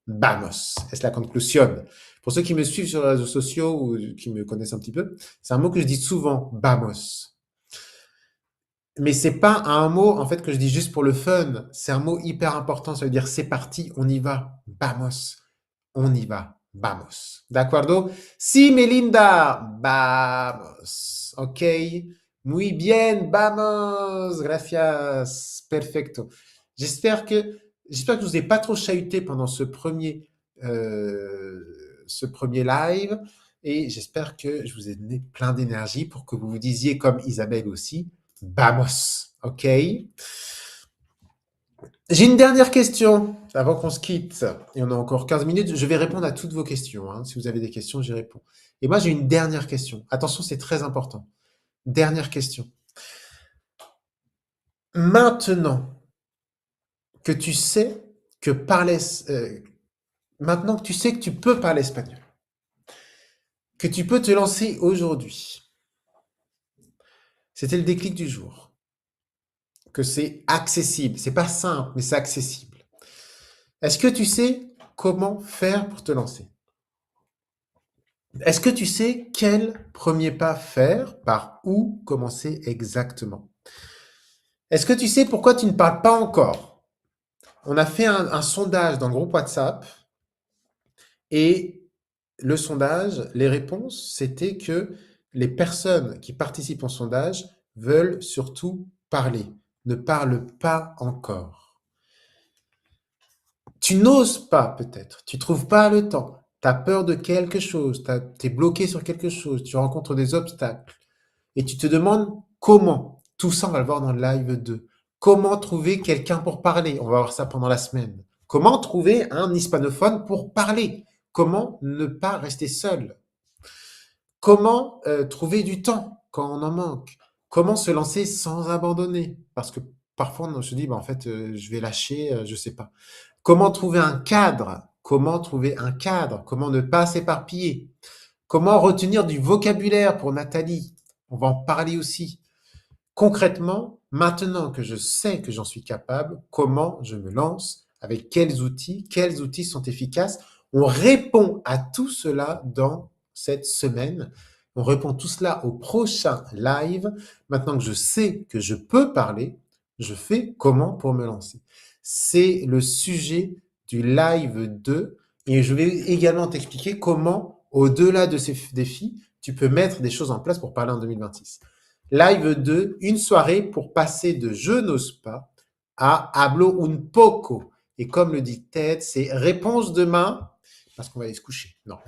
Vamos, es la conclusión. Pour ceux qui me suivent sur les réseaux sociaux ou qui me connaissent un petit peu, c'est un mot que je dis souvent, vamos. Mais c'est pas un mot en fait que je dis juste pour le fun. C'est un mot hyper important. Ça veut dire c'est parti, on y va, vamos, on y va, vamos. D'accordo? Si, Melinda, vamos. Ok. Muy bien, vamos. Gracias. Perfecto. J'espère que je vous ai pas trop chahuté pendant ce premier live et j'espère que je vous ai donné plein d'énergie pour que vous vous disiez comme Isabelle aussi. Vamos, ok? J'ai une dernière question avant qu'on se quitte. Et on a encore 15 minutes. Je vais répondre à toutes vos questions, hein. Si vous avez des questions, j'y réponds. Et moi, j'ai une dernière question. Attention, c'est très important. Dernière question. Maintenant que tu sais que parler, maintenant que tu sais que tu peux parler espagnol, que tu peux te lancer aujourd'hui, c'était le déclic du jour, que c'est accessible. C'est pas simple, mais c'est accessible. Est-ce que tu sais comment faire pour te lancer? Est-ce que tu sais quel premier pas faire, par où commencer exactement? Est-ce que tu sais pourquoi tu ne parles pas encore? On a fait un sondage dans le groupe WhatsApp et le sondage, les réponses, c'était que les personnes qui participent au sondage veulent surtout parler, ne parlent pas encore. Tu n'oses pas peut-être, tu trouves pas le temps, tu as peur de quelque chose, tu es bloqué sur quelque chose, tu rencontres des obstacles et tu te demandes comment. Tout ça, on va le voir dans le live 2. Comment trouver quelqu'un pour parler? On va voir ça pendant la semaine. Comment trouver un hispanophone pour parler? Comment ne pas rester seul? Comment trouver du temps quand on en manque? Comment se lancer sans abandonner? Parce que parfois, on se dit, bah, en fait, je vais lâcher, je sais pas. Comment trouver un cadre? Comment trouver un cadre? Comment ne pas s'éparpiller? Comment retenir du vocabulaire pour Nathalie? On va en parler aussi. Concrètement, maintenant que je sais que j'en suis capable, comment je me lance? Avec quels outils? Quels outils sont efficaces? On répond à tout cela dans cette semaine. On répond tout cela au prochain live. Maintenant que je sais que je peux parler, je fais comment pour me lancer? C'est le sujet du live 2 et je vais également t'expliquer comment, au-delà de ces défis, tu peux mettre des choses en place pour parler en 2026. Live 2, une soirée pour passer de je n'ose pas à hablo un poco. Et comme le dit Ted, c'est réponse demain, parce qu'on va aller se coucher. Non.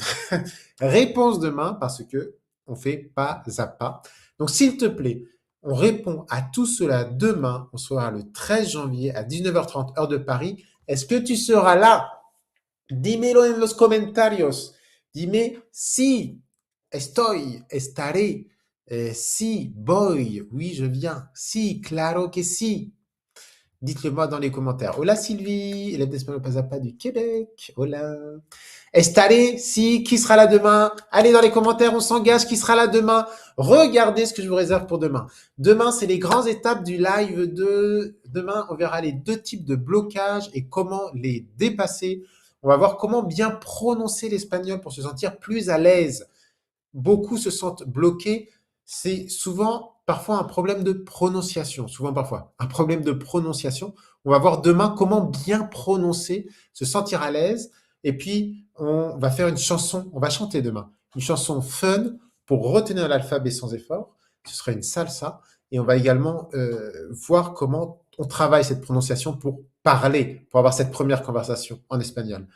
Réponse demain, parce que on fait pas à pas. Donc, s'il te plaît, on répond à tout cela demain. On sera le 13 janvier à 19h30 heure de Paris. Est-ce que tu seras là? Dímelo en los comentarios. Dime si estoy, estaré, si voy, oui, je viens. Si, claro que si. Dites-le moi dans les commentaires. Hola Sylvie, élève d'espagnol pas à pas du Québec. Hola. Estaré, si, qui sera là demain? Allez dans les commentaires, on s'engage, qui sera là demain? Regardez ce que je vous réserve pour demain. Demain, c'est les grandes étapes du live de demain. On verra les deux types de blocage et comment les dépasser. On va voir comment bien prononcer l'espagnol pour se sentir plus à l'aise. Beaucoup se sentent bloqués. C'est souvent, parfois, un problème de prononciation. Souvent, parfois, un problème de prononciation. On va voir demain comment bien prononcer, se sentir à l'aise. Et puis, on va faire une chanson. On va chanter demain. Une chanson fun pour retenir l'alphabet sans effort. Ce sera une salsa. Et on va également voir comment on travaille cette prononciation pour parler, pour avoir cette première conversation en espagnol.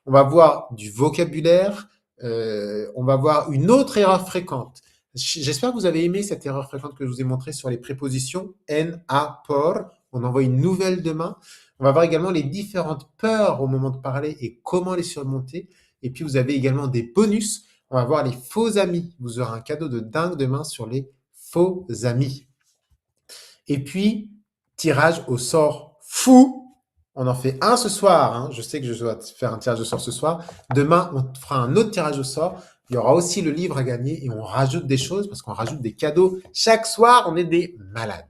On va voir du vocabulaire, on va voir une autre erreur fréquente. J'espère que vous avez aimé cette erreur fréquente que je vous ai montrée sur les prépositions en, a, por. On en voit une nouvelle demain. On va voir également les différentes peurs au moment de parler et comment les surmonter. Et puis, vous avez également des bonus. On va voir les faux amis. Vous aurez un cadeau de dingue demain sur les faux amis. Et puis, tirage au sort fou. On en fait un ce soir. Hein. Je sais que je dois faire un tirage au sort ce soir. Demain, on fera un autre tirage au sort. Il y aura aussi le livre à gagner et on rajoute des choses parce qu'on rajoute des cadeaux. Chaque soir, on est des malades.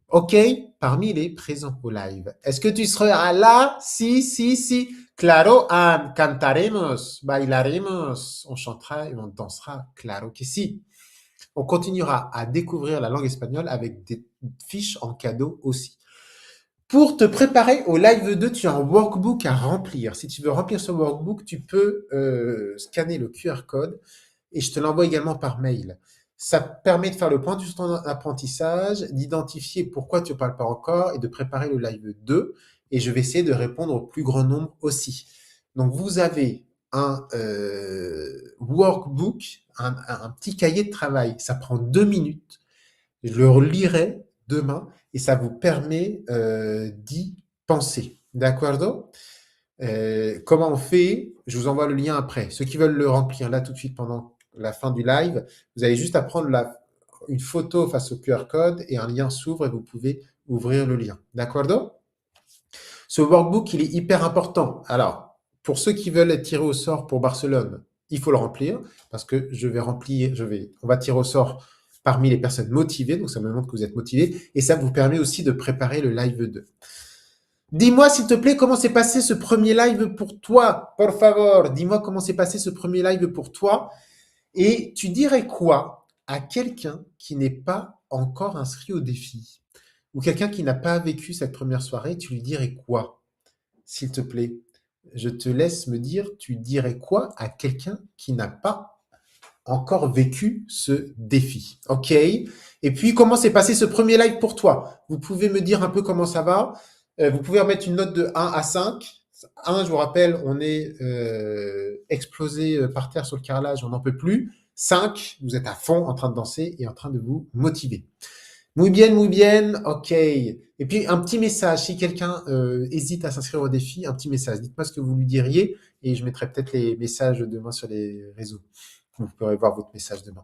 OK, parmi les présents au live, est-ce que tu seras là? Si. Claro, cantaremos, bailaremos. On chantera et on dansera. Claro que si. On continuera à découvrir la langue espagnole avec des fiches en cadeau aussi. Pour te préparer au live 2, tu as un workbook à remplir. Si tu veux remplir ce workbook, tu peux scanner le QR code et je te l'envoie également par mail. Ça permet de faire le point sur ton apprentissage, d'identifier pourquoi tu ne parles pas encore et de préparer le live 2. Et je vais essayer de répondre au plus grand nombre aussi. Donc, vous avez un workbook, un petit cahier de travail. Ça prend 2 minutes. Je le lirai demain et ça vous permet d'y penser. D'accord? Comment on fait? Je vous envoie le lien après. Ceux qui veulent le remplir là tout de suite pendant la fin du live, vous avez juste à prendre une photo face au QR code et un lien s'ouvre et vous pouvez ouvrir le lien. D'accord? Ce workbook, il est hyper important. Alors, pour ceux qui veulent être tirés au sort pour Barcelone, il faut le remplir parce que on va tirer au sort parmi les personnes motivées, donc ça me montre que vous êtes motivés, et ça vous permet aussi de préparer le live 2. Dis-moi, s'il te plaît, comment s'est passé ce premier live pour toi, por favor. Dis-moi comment s'est passé ce premier live pour toi, et tu dirais quoi à quelqu'un qui n'est pas encore inscrit au défi, ou quelqu'un qui n'a pas vécu cette première soirée, tu lui dirais quoi, s'il te plaît? Je te laisse me dire, tu dirais quoi à quelqu'un qui n'a pas encore vécu ce défi. OK? Et puis, comment s'est passé ce premier live pour toi? Vous pouvez me dire un peu comment ça va. Vous pouvez remettre une note de 1 à 5. 1, je vous rappelle, on est explosé par terre sur le carrelage, on n'en peut plus. 5, vous êtes à fond en train de danser et en train de vous motiver. Muy bien, OK. Et puis, un petit message, si quelqu'un hésite à s'inscrire au défi, un petit message. Dites-moi ce que vous lui diriez et je mettrai peut-être les messages demain sur les réseaux. Vous pourrez voir votre message demain.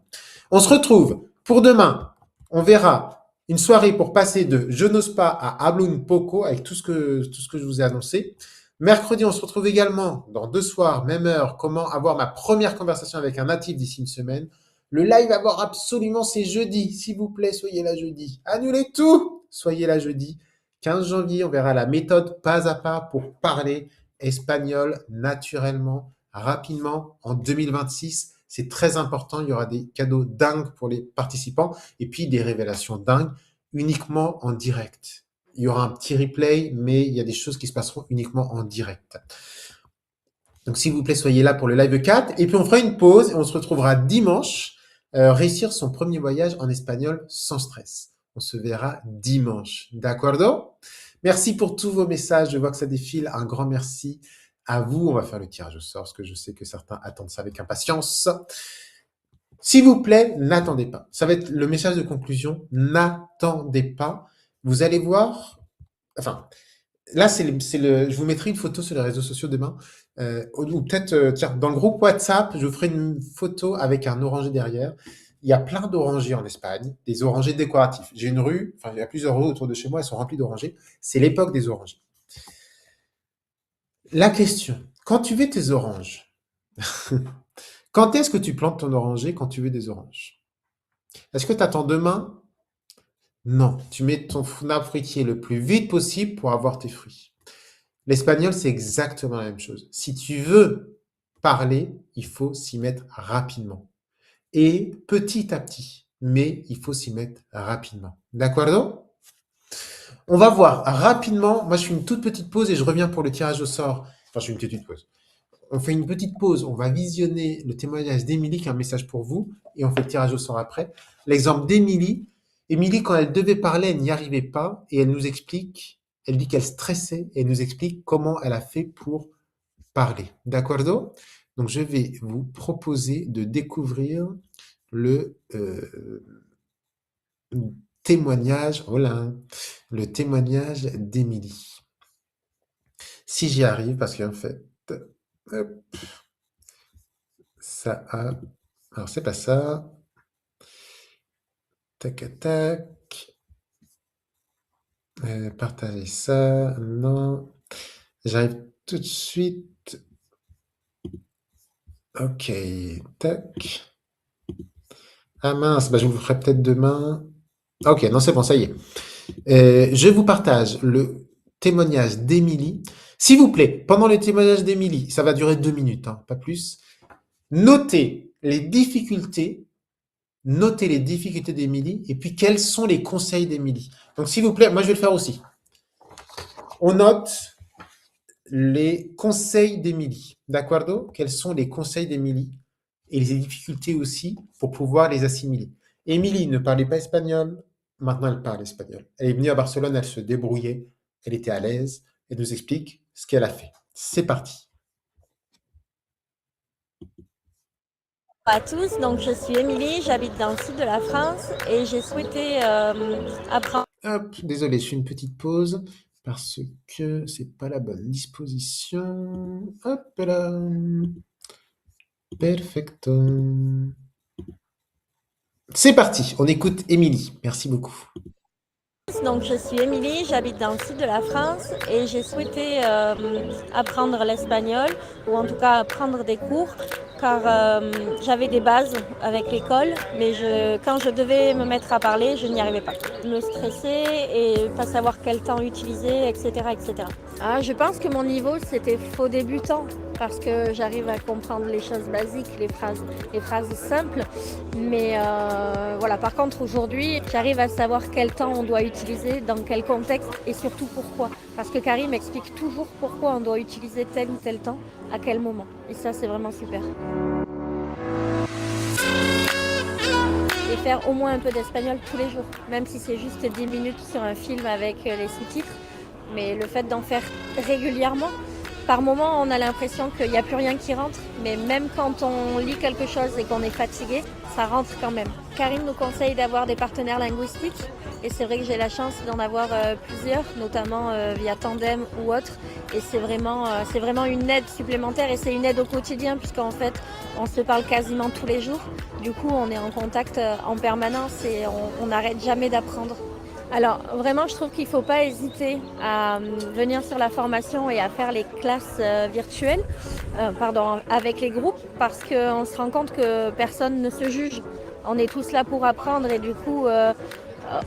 On se retrouve pour demain. On verra une soirée pour passer de je n'ose pas à hablo un poco avec tout ce que je vous ai annoncé. Mercredi, on se retrouve également dans 2 soirs, même heure, comment avoir ma première conversation avec un natif d'ici une semaine. Le live va avoir absolument, c'est jeudi. S'il vous plaît, soyez là jeudi. Annulez tout. Soyez là jeudi. 15 janvier, on verra la méthode pas à pas pour parler espagnol naturellement, rapidement en 2026. C'est très important. Il y aura des cadeaux dingues pour les participants et puis des révélations dingues uniquement en direct. Il y aura un petit replay, mais il y a des choses qui se passeront uniquement en direct. Donc, s'il vous plaît, soyez là pour le live 4. Et puis, on fera une pause et on se retrouvera dimanche. Réussir son premier voyage en espagnol sans stress. On se verra dimanche. D'accordo? Merci pour tous vos messages. Je vois que ça défile. Un grand merci à vous. On va faire le tirage au sort parce que je sais que certains attendent ça avec impatience. S'il vous plaît, n'attendez pas. Ça va être le message de conclusion. N'attendez pas. Vous allez voir. Enfin, là, je vous mettrai une photo sur les réseaux sociaux demain. Ou peut-être, tiens, dans le groupe WhatsApp, je vous ferai une photo avec un oranger derrière. Il y a plein d'orangers en Espagne, des orangers décoratifs. J'ai une rue, enfin, il y a plusieurs rues autour de chez moi, elles sont remplies d'orangers. C'est l'époque des orangers. La question, quand tu veux tes oranges, quand est-ce que tu plantes ton oranger quand tu veux des oranges? Est-ce que tu attends demain? Non, tu mets ton arbre fruitier le plus vite possible pour avoir tes fruits. L'espagnol, c'est exactement la même chose. Si tu veux parler, il faut s'y mettre rapidement. Et petit à petit, mais il faut s'y mettre rapidement. D'accordo? On va voir rapidement. Moi, je fais une toute petite pause et je reviens pour le tirage au sort. Enfin, je fais une petite pause. On fait une petite pause. On va visionner le témoignage d'Émilie, qui a un message pour vous, et on fait le tirage au sort après. L'exemple d'Émilie. Émilie, quand elle devait parler, elle n'y arrivait pas et elle nous explique. Elle dit qu'elle stressait et elle nous explique comment elle a fait pour parler. D'accordo? Donc, je vais vous proposer de découvrir le témoignage, voilà, le témoignage d'Émilie. Si j'y arrive, parce qu'en fait, hop, ça a... Alors, c'est pas ça. Tac, tac. Partager ça, non. J'arrive tout de suite. Ok, tac. Ah mince, bah, je vous ferai peut-être demain. Ok, non, c'est bon, ça y est. Je vous partage le témoignage d'Émilie. S'il vous plaît, pendant le témoignage d'Émilie, ça va durer 2 minutes, hein, pas plus. Notez les difficultés d'Émilie et puis quels sont les conseils d'Émilie. Donc, s'il vous plaît, moi je vais le faire aussi. On note les conseils d'Émilie. D'accordo? Quels sont les conseils d'Émilie et les difficultés aussi pour pouvoir les assimiler. Émilie ne parlait pas espagnol, maintenant elle parle espagnol. Elle est venue à Barcelone, elle se débrouillait, elle était à l'aise, elle nous explique ce qu'elle a fait. C'est parti. Bonjour à tous, donc je suis Émilie, j'habite dans le sud de la France et j'ai souhaité apprendre. Hop, désolé, je fais une petite pause parce que c'est pas la bonne disposition. Hop là. Perfecto. C'est parti, on écoute Émilie. Merci beaucoup. Donc je suis Émilie, j'habite dans le sud de la France et j'ai souhaité apprendre l'espagnol ou en tout cas prendre des cours car j'avais des bases avec l'école mais quand je devais me mettre à parler je n'y arrivais pas. Me stresser et pas savoir quel temps utiliser, etc. etc. Ah, je pense que mon niveau c'était faux débutant parce que j'arrive à comprendre les choses basiques, les phrases simples. Mais voilà, par contre aujourd'hui, j'arrive à savoir quel temps on doit utiliser, dans quel contexte et surtout pourquoi. Parce que Karim m'explique toujours pourquoi on doit utiliser tel ou tel temps, à quel moment. Et ça, c'est vraiment super. Et faire au moins un peu d'espagnol tous les jours, même si c'est juste 10 minutes sur un film avec les sous-titres. Mais le fait d'en faire régulièrement, par moment, on a l'impression qu'il n'y a plus rien qui rentre, mais même quand on lit quelque chose et qu'on est fatigué, ça rentre quand même. Karim nous conseille d'avoir des partenaires linguistiques, et c'est vrai que j'ai la chance d'en avoir plusieurs, notamment via Tandem ou autre, et c'est vraiment une aide supplémentaire, et c'est une aide au quotidien, puisqu'en fait, on se parle quasiment tous les jours. Du coup, on est en contact en permanence, et on n'arrête jamais d'apprendre. Alors vraiment, je trouve qu'il ne faut pas hésiter à venir sur la formation et à faire les classes virtuelles, avec les groupes, parce qu'on se rend compte que personne ne se juge. On est tous là pour apprendre et du coup,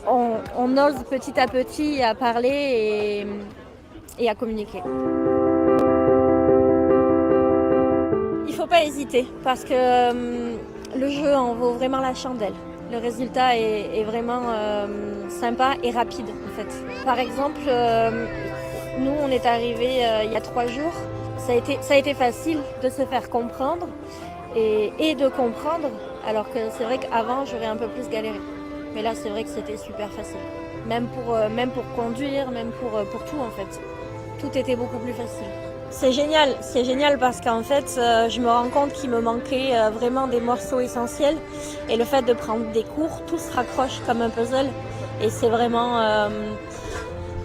on ose petit à petit à parler et à communiquer. Il ne faut pas hésiter parce que le jeu en vaut vraiment la chandelle. Le résultat est vraiment sympa et rapide en fait. Par exemple, nous on est arrivés il y a 3 jours. Ça a été facile de se faire comprendre et de comprendre, alors que c'est vrai qu'avant j'aurais un peu plus galéré. Mais là, c'est vrai que c'était super facile. Même pour conduire, même pour tout en fait. Tout était beaucoup plus facile. C'est génial parce qu'en fait, je me rends compte qu'il me manquait vraiment des morceaux essentiels. Et le fait de prendre des cours, tout se raccroche comme un puzzle. Et c'est vraiment,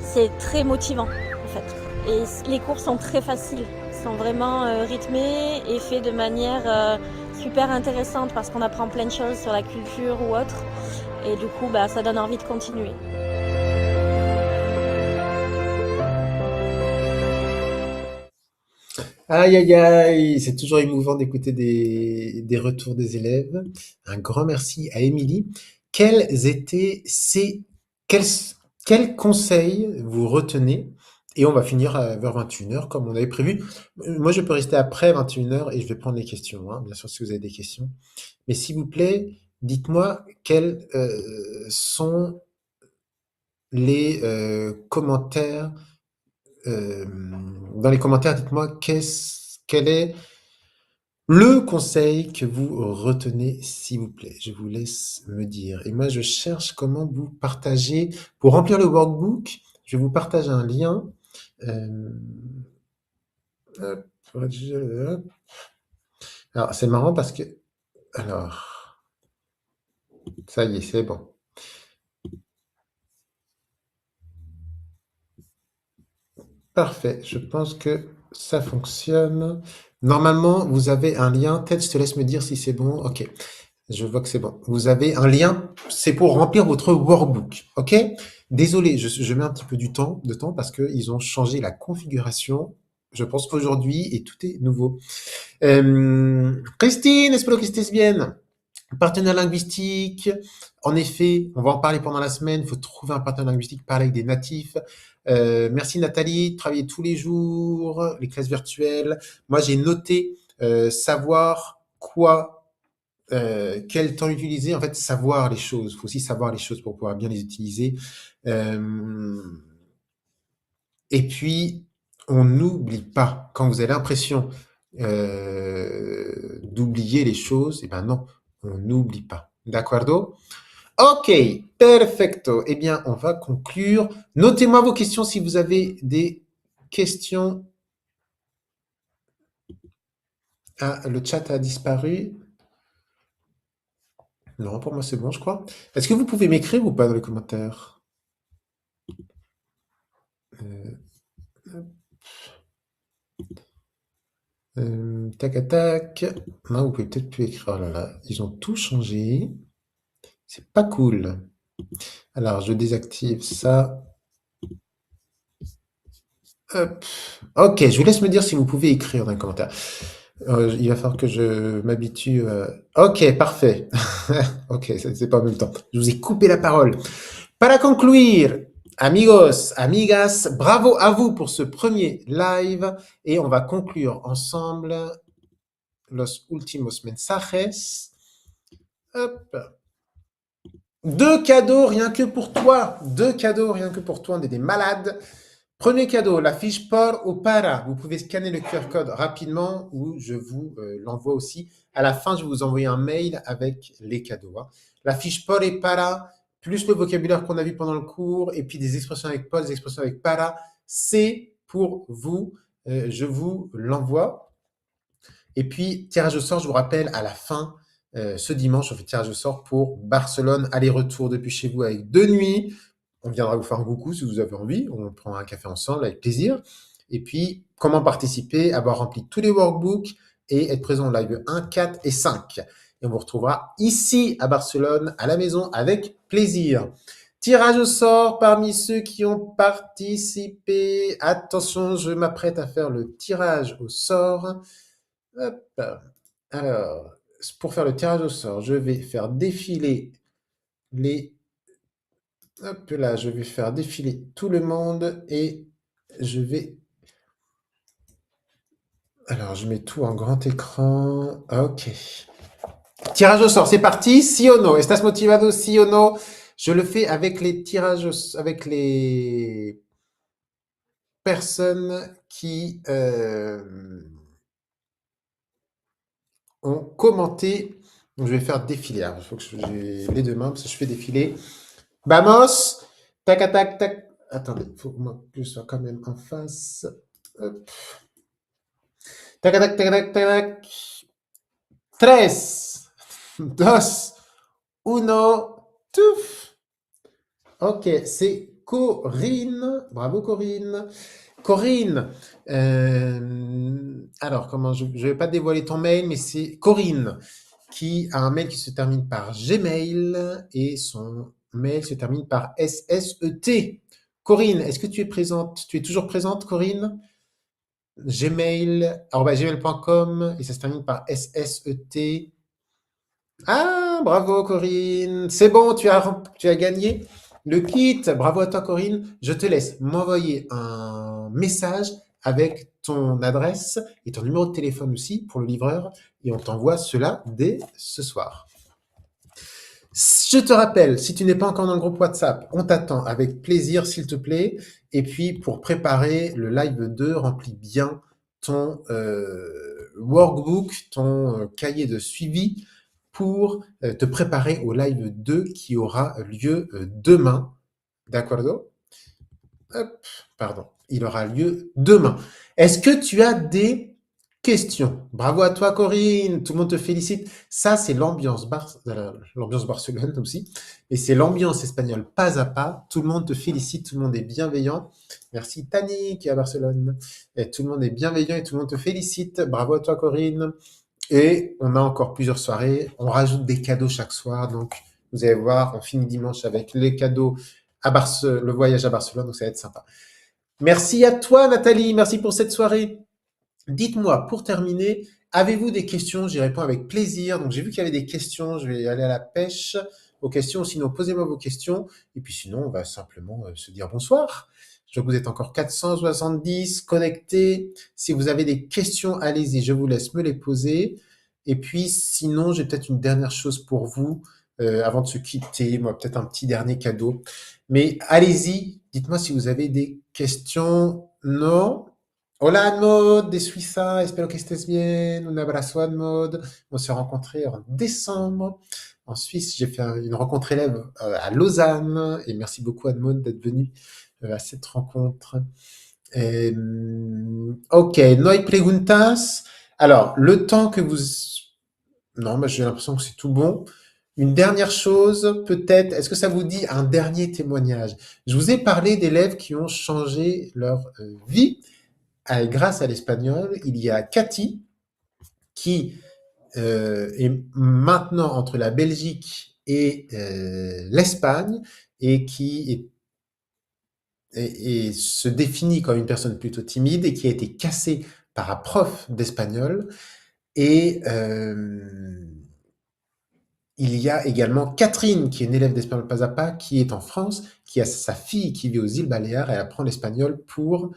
c'est très motivant en fait. Et les cours sont très faciles, sont vraiment rythmés et faits de manière super intéressante parce qu'on apprend plein de choses sur la culture ou autre. Et du coup, bah, ça donne envie de continuer. Aïe, aïe, aïe, c'est toujours émouvant d'écouter des retours des élèves. Un grand merci à Émilie. Quels étaient quels, quels conseils vous retenez? Et on va finir vers 21 heures comme on avait prévu. Moi, je peux rester après 21 heures et je vais prendre les questions, hein, bien sûr, si vous avez des questions. Mais s'il vous plaît, dites-moi quels sont les commentaires. Dans les commentaires, dites-moi quel est le conseil que vous retenez, s'il vous plaît. Je vous laisse me dire. Et moi, je cherche comment vous partager. Pour remplir le workbook, je vous partage un lien. Euh, hop, alors, c'est marrant parce que... Alors, ça y est, c'est bon. Parfait. Je pense que ça fonctionne. Normalement, vous avez un lien. Ted, je te laisse me dire si c'est bon. OK. Je vois que c'est bon. Vous avez un lien, c'est pour remplir votre workbook, ok? Désolé, je mets un petit peu de temps parce qu'ils ont changé la configuration, je pense aujourd'hui, et tout est nouveau. Christine, espero que estés bien. Partenaire linguistique, en effet, on va en parler pendant la semaine, il faut trouver un partenaire linguistique, parler avec des natifs. Merci Nathalie, travailler tous les jours, les classes virtuelles. Moi, j'ai noté savoir quoi quel temps utiliser, en fait, savoir les choses. Il faut aussi savoir les choses pour pouvoir bien les utiliser. Euh, et puis, on n'oublie pas. Quand vous avez l'impression d'oublier les choses, eh ben non, on n'oublie pas. D'accordo? Ok, perfecto. Eh bien, on va conclure. Notez-moi vos questions si vous avez des questions. Ah, le chat a disparu. Non, pour moi, c'est bon, je crois. Est-ce que vous pouvez m'écrire ou pas dans les commentaires? Euh, tac à tac. Non, vous pouvez peut-être plus écrire. Oh là là, ils ont tout changé. C'est pas cool. Alors, je désactive ça. Hop. Ok, je vous laisse me dire si vous pouvez écrire dans les commentaires. Il va falloir que je m'habitue. Ok, parfait. Ok, c'est pas en même temps. Je vous ai coupé la parole. Para conclure, amigos, amigas, bravo à vous pour ce premier live et on va conclure ensemble los últimos mensajes. Hop. Deux cadeaux rien que pour toi. Deux cadeaux rien que pour toi. On est des malades. Premier cadeau, la fiche por ou para. Vous pouvez scanner le QR code rapidement ou je vous l'envoie aussi. À la fin, je vais vous envoyer un mail avec les cadeaux, hein. La fiche por et para, plus le vocabulaire qu'on a vu pendant le cours et puis des expressions avec por, des expressions avec para, c'est pour vous. Je vous l'envoie. Et puis, tirage au sort, je vous rappelle, à la fin, ce dimanche, on fait tirage au sort pour Barcelone, aller-retour depuis chez vous avec 2 nuits. On viendra vous faire un coucou si vous avez envie. On prend un café ensemble avec plaisir. Et puis, comment participer, avoir rempli tous les workbooks et être présent au live 1, 4 et 5. Et on vous retrouvera ici à Barcelone, à la maison, avec plaisir. Tirage au sort parmi ceux qui ont participé. Attention, je m'apprête à faire le tirage au sort. Hop. Alors, pour faire le tirage au sort, je vais faire défiler les... Hop là, je vais faire défiler tout le monde et je vais... Alors, je mets tout en grand écran. Ok. Tirage au sort, c'est parti. Si o no? ¿Estás motivado? Si o no? Je le fais avec les avec les personnes qui ont commenté Donc, je vais faire défiler. Il faut que j'ai les deux mains parce que je fais défiler. Vamos! Tac, tac, tac. Attendez, il faut que je sois quand même en face. Hop. Tac, tac, tac, tac, tac. Tres, dos, uno, touf. Ok, c'est Corinne. Bravo Corinne. Corinne, alors comment je ne vais pas dévoiler ton mail, mais c'est Corinne qui a un mail qui se termine par Gmail et son mail se termine par SSET. Corinne, est-ce que tu es présente? Tu es toujours présente, Corinne? Gmail, gmail.com et ça se termine par SSET. Ah, bravo Corinne. C'est bon, tu as gagné le kit. Bravo à toi Corinne. Je te laisse m'envoyer un message avec ton adresse et ton numéro de téléphone aussi pour le livreur et on t'envoie cela dès ce soir. Je te rappelle, si tu n'es pas encore dans le groupe WhatsApp, on t'attend avec plaisir s'il te plaît. Et puis pour préparer le live 2, remplis bien ton workbook, ton cahier de suivi pour te préparer au live 2 qui aura lieu demain. D'accordo? Hop, pardon. Il aura lieu demain. Est-ce que tu as des questions? Bravo à toi, Corinne. Tout le monde te félicite. Ça, c'est l'ambiance Barcelone aussi. Et c'est l'ambiance espagnole pas à pas. Tout le monde te félicite. Tout le monde est bienveillant. Merci, Tani, qui est à Barcelone. Et tout le monde est bienveillant et tout le monde te félicite. Bravo à toi, Corinne. Et on a encore plusieurs soirées. On rajoute des cadeaux chaque soir. Donc, vous allez voir, on finit dimanche avec les cadeaux le voyage à Barcelone. Donc, ça va être sympa. Merci à toi, Nathalie. Merci pour cette soirée. Dites-moi, pour terminer, avez-vous des questions? J'y réponds avec plaisir. Donc, j'ai vu qu'il y avait des questions. Je vais aller à la pêche aux questions. Sinon, posez-moi vos questions. Et puis, sinon, on va simplement se dire bonsoir. Je vois que vous êtes encore 470 connectés. Si vous avez des questions, allez-y. Je vous laisse me les poser. Et puis, sinon, j'ai peut-être une dernière chose pour vous avant de se quitter. Moi, peut-être un petit dernier cadeau. Mais allez-y. Dites-moi si vous avez des questions. Non? Hola Anmod de Suiza, espero que estés bien. Un abrazo Anmod. On s'est rencontrés en décembre. En Suisse, j'ai fait une rencontre élève à Lausanne. Et merci beaucoup Anmod d'être venu à cette rencontre. Ok, no hay preguntas. Alors, le temps que vous... Non, j'ai l'impression que c'est tout bon. Une dernière chose, peut-être, est-ce que ça vous dit un dernier témoignage? Je vous ai parlé d'élèves qui ont changé leur vie grâce à l'espagnol. Il y a Cathy qui est maintenant entre la Belgique et l'Espagne et qui se définit comme une personne plutôt timide et qui a été cassée par un prof d'espagnol. Et il y a également Catherine, qui est une élève d'Espagnol pas à pas, qui est en France, qui a sa fille qui vit aux îles Baléares. Elle apprend l'espagnol pour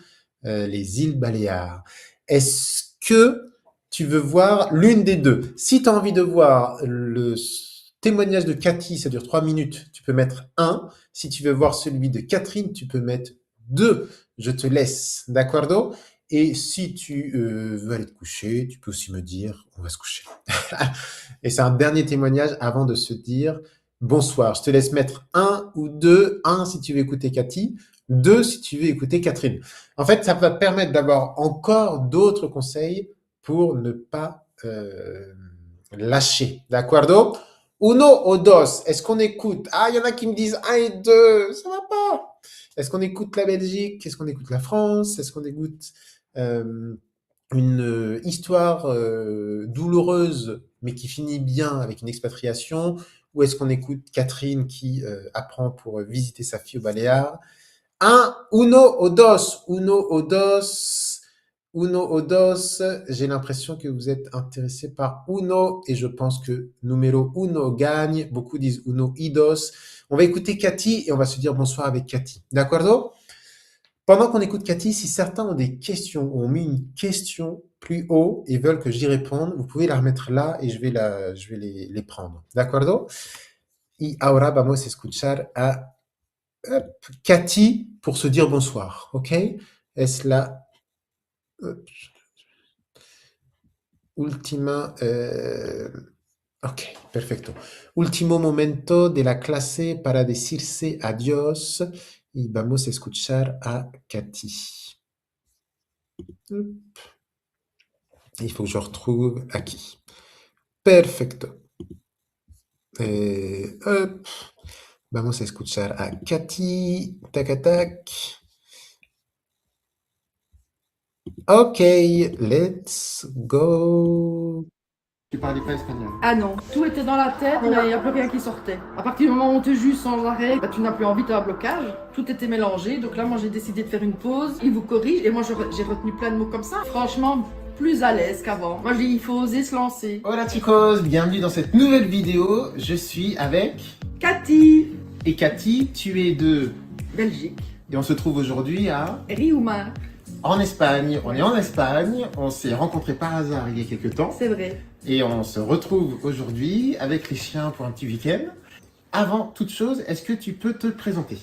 les îles Baléares. Est-ce que tu veux voir l'une des deux? Si tu as envie de voir le témoignage de Cathy, ça dure 3 minutes, tu peux mettre 1. Si tu veux voir celui de Catherine, tu peux mettre 2. Je te laisse, d'accordo? Et si tu veux aller te coucher, tu peux aussi me dire, on va se coucher. Et c'est un dernier témoignage avant de se dire bonsoir. Je te laisse mettre 1 ou 2. 1 si tu veux écouter Cathy, 2 si tu veux écouter Catherine. En fait, ça va te permettre d'avoir encore d'autres conseils pour ne pas lâcher. D'accordo? Uno o dos. Est-ce qu'on écoute? Ah, il y en a qui me disent 1 et 2. Ça va pas. Est-ce qu'on écoute la Belgique? Est-ce qu'on écoute la France? Est-ce qu'on écoute une histoire douloureuse, mais qui finit bien avec une expatriation? Ou est-ce qu'on écoute Catherine qui apprend pour visiter sa fille au Baléares? Uno o dos, uno o dos, uno o dos. J'ai l'impression que vous êtes intéressé par uno et je pense que numéro uno gagne. Beaucoup disent uno y dos. On va écouter Cathy et on va se dire bonsoir avec Cathy. D'accordo? Pendant qu'on écoute Cathy, si certains ont des questions ou ont mis une question plus haut et veulent que j'y réponde, vous pouvez la remettre là et je vais les prendre. D'accordo? Y ahora vamos a escuchar a Cathy pour se dire bonsoir. Ok? Es la última Ok, perfecto. Último momento de la clase para decirse adiós y vamos a escuchar a Cathy. Hop. Il faut que je retrouve Aki. Perfecto. Hop. Vamos a escuchar a Cathy. Tac, tac. Ok, let's go. Tu parlais pas espagnol. Ah non, tout était dans la tête, mais il n'y a plus rien qui sortait. À partir du moment où on te juge sans arrêt, bah, tu n'as plus envie, tu as un blocage. Tout était mélangé, donc là, moi, j'ai décidé de faire une pause. Il vous corrige, et moi, j'ai retenu plein de mots comme ça. Franchement, plus à l'aise qu'avant. Moi, je dis, il faut oser se lancer. Hola chicos, bienvenue dans cette nouvelle vidéo. Je suis avec Cathy, et Cathy, tu es de Belgique. et on se trouve aujourd'hui Riumar, en Espagne. On est en Espagne, on s'est rencontrés par hasard il y a quelques temps c'est vrai. et on se retrouve aujourd'hui avec les chiens pour un petit week-end. Avant toute chose, est-ce que tu peux te présenter?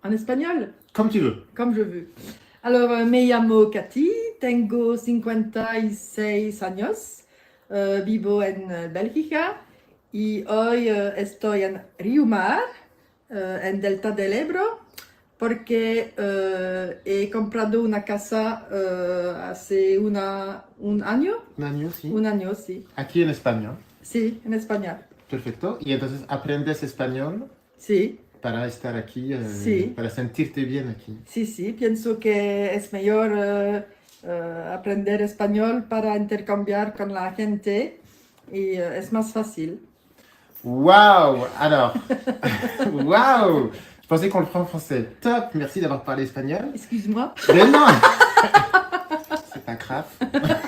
En espagnol, Comme tu veux. comme je veux. Alors, me llamo Cathy, tengo 56 años, vivo en Bélgica y hoy estoy en Riumar, en Delta del Ebro, porque he comprado una casa hace un año. Un año, sí. Sí. Aquí en España. Sí, en español. Perfecto. Y entonces aprendes español Sí, para estar aquí, Sí. para sentirte bien aquí. sí, sí, pienso que es mejor aprender español para intercambiar con la gente y es más fácil. Waouh! Alors, waouh! Je pensais qu'on le ferait en français. Top! Merci d'avoir parlé espagnol. Excuse-moi. Mais non! C'est pas grave.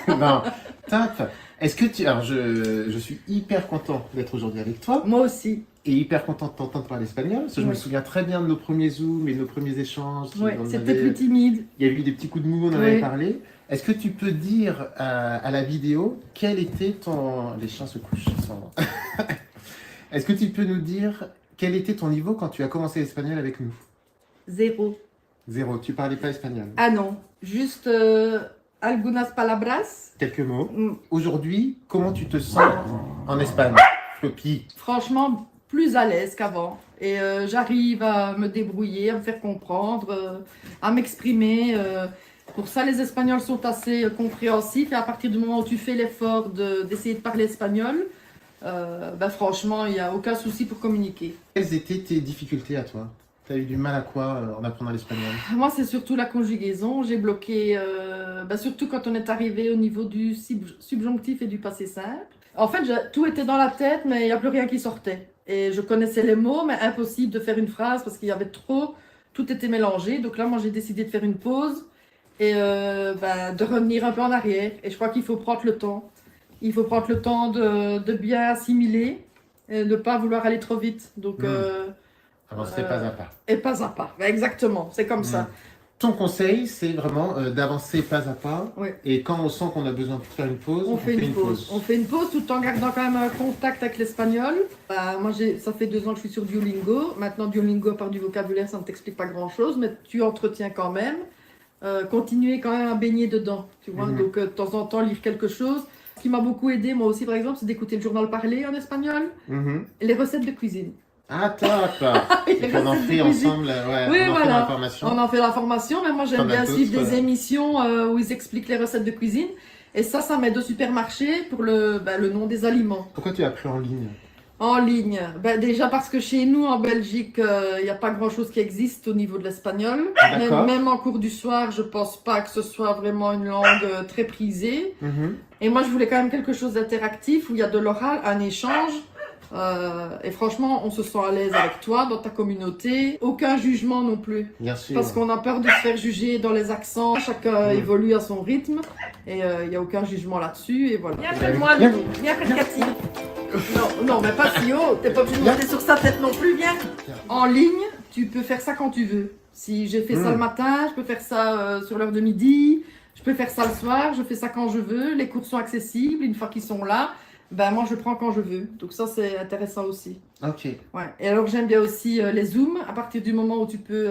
Non, top! Est-ce que tu... Alors, je suis hyper content d'être aujourd'hui avec toi Moi aussi. et hyper content de t'entendre parler espagnol. Parce que je me Ouais. souviens très bien de nos premiers Zooms et de nos premiers échanges. Ouais, On c'était avait- plus timide. Il y a eu des petits coups de mou, on en Oui. avait parlé. Est-ce que tu peux dire à la vidéo quel était ton... Les chiens se couchent. Est-ce que tu peux nous dire quel était ton niveau quand tu as commencé l'espagnol avec nous? Zéro. Zéro, tu parlais pas espagnol. Ah non, juste algunas palabras. Quelques mots. Mm, Aujourd'hui, comment tu te sens en Espagne? Floppy. Franchement, plus à l'aise qu'avant. Et j'arrive à me débrouiller, à me faire comprendre, à m'exprimer. Pour ça, les Espagnols sont assez compréhensifs. Et à partir du moment où tu fais l'effort d'essayer de parler espagnol, ben franchement, il n'y a aucun souci pour communiquer. Quelles étaient tes difficultés à toi? Tu as eu du mal à quoi en apprenant l'espagnol? Moi, c'est surtout la conjugaison. J'ai bloqué, ben surtout quand on est arrivé au niveau du subjonctif et du passé simple. En fait, tout était dans la tête, mais il n'y a plus rien qui sortait. Et je connaissais les mots, mais impossible de faire une phrase parce qu'il y avait trop, tout était mélangé. Donc là, moi, j'ai décidé de faire une pause et ben, de revenir un peu en arrière. Et je crois qu'il faut prendre le temps. Il faut prendre le temps de bien assimiler et de ne pas vouloir aller trop vite. Donc, Avancer pas à pas. et pas à pas. Ben, exactement, c'est comme ça. Ton conseil, c'est vraiment d'avancer pas à pas. Oui. Et quand on sent qu'on a besoin de faire une pause, On fait une pause. On fait une pause tout en gardant quand même un contact avec l'espagnol. Moi, ça fait 2 ans que je suis sur Duolingo. Maintenant, Duolingo, à part du vocabulaire, ça ne t'explique pas grand-chose, mais tu entretiens quand même. Continuer quand même à baigner dedans, tu vois. Mhm. Donc, de temps en temps, lire quelque chose. Ce qui m'a beaucoup aidé, moi aussi, par exemple, c'est d'écouter le journal parlé en espagnol Mhm. et les recettes de cuisine. Ah, top! Les Et on en recettes de fait cuisine. ensemble, ouais, Oui, on en fait voilà. l'information. On en fait la formation, mais moi j'aime T'en as bien suivre d'autres, des émissions où ils expliquent les recettes de cuisine. Et ça m'aide au supermarché pour le nom des aliments. Pourquoi tu as appris en ligne? En ligne, déjà parce que chez nous en Belgique, il n'y a pas grand-chose qui existe au niveau de l'espagnol. D'accord. Même en cours du soir, je pense pas que ce soit vraiment une langue très prisée. Mhm. Et moi, je voulais quand même quelque chose d'interactif où il y a de l'oral, un échange. Et franchement, on se sent à l'aise avec toi, dans ta communauté. Aucun jugement non plus. Bien sûr. Parce qu'on a peur de se faire juger dans les accents. Chacun évolue à son rythme. Et il n'y a aucun jugement là-dessus. Et voilà. Viens près de moi, Viens. Loulou. Viens près de Cathy. Non, mais pas si haut. T'es pas obligé de monter sur sa tête non plus. Viens. En ligne, tu peux faire ça quand tu veux. Si j'ai fait ça le matin, je peux faire ça sur l'heure de midi. Je peux faire ça le soir. Je fais ça quand je veux. Les cours sont accessibles. Une fois qu'ils sont là, ben moi je prends quand je veux. Donc ça c'est intéressant aussi. Ok. Ouais. Et alors j'aime bien aussi les Zooms. À partir du moment où tu peux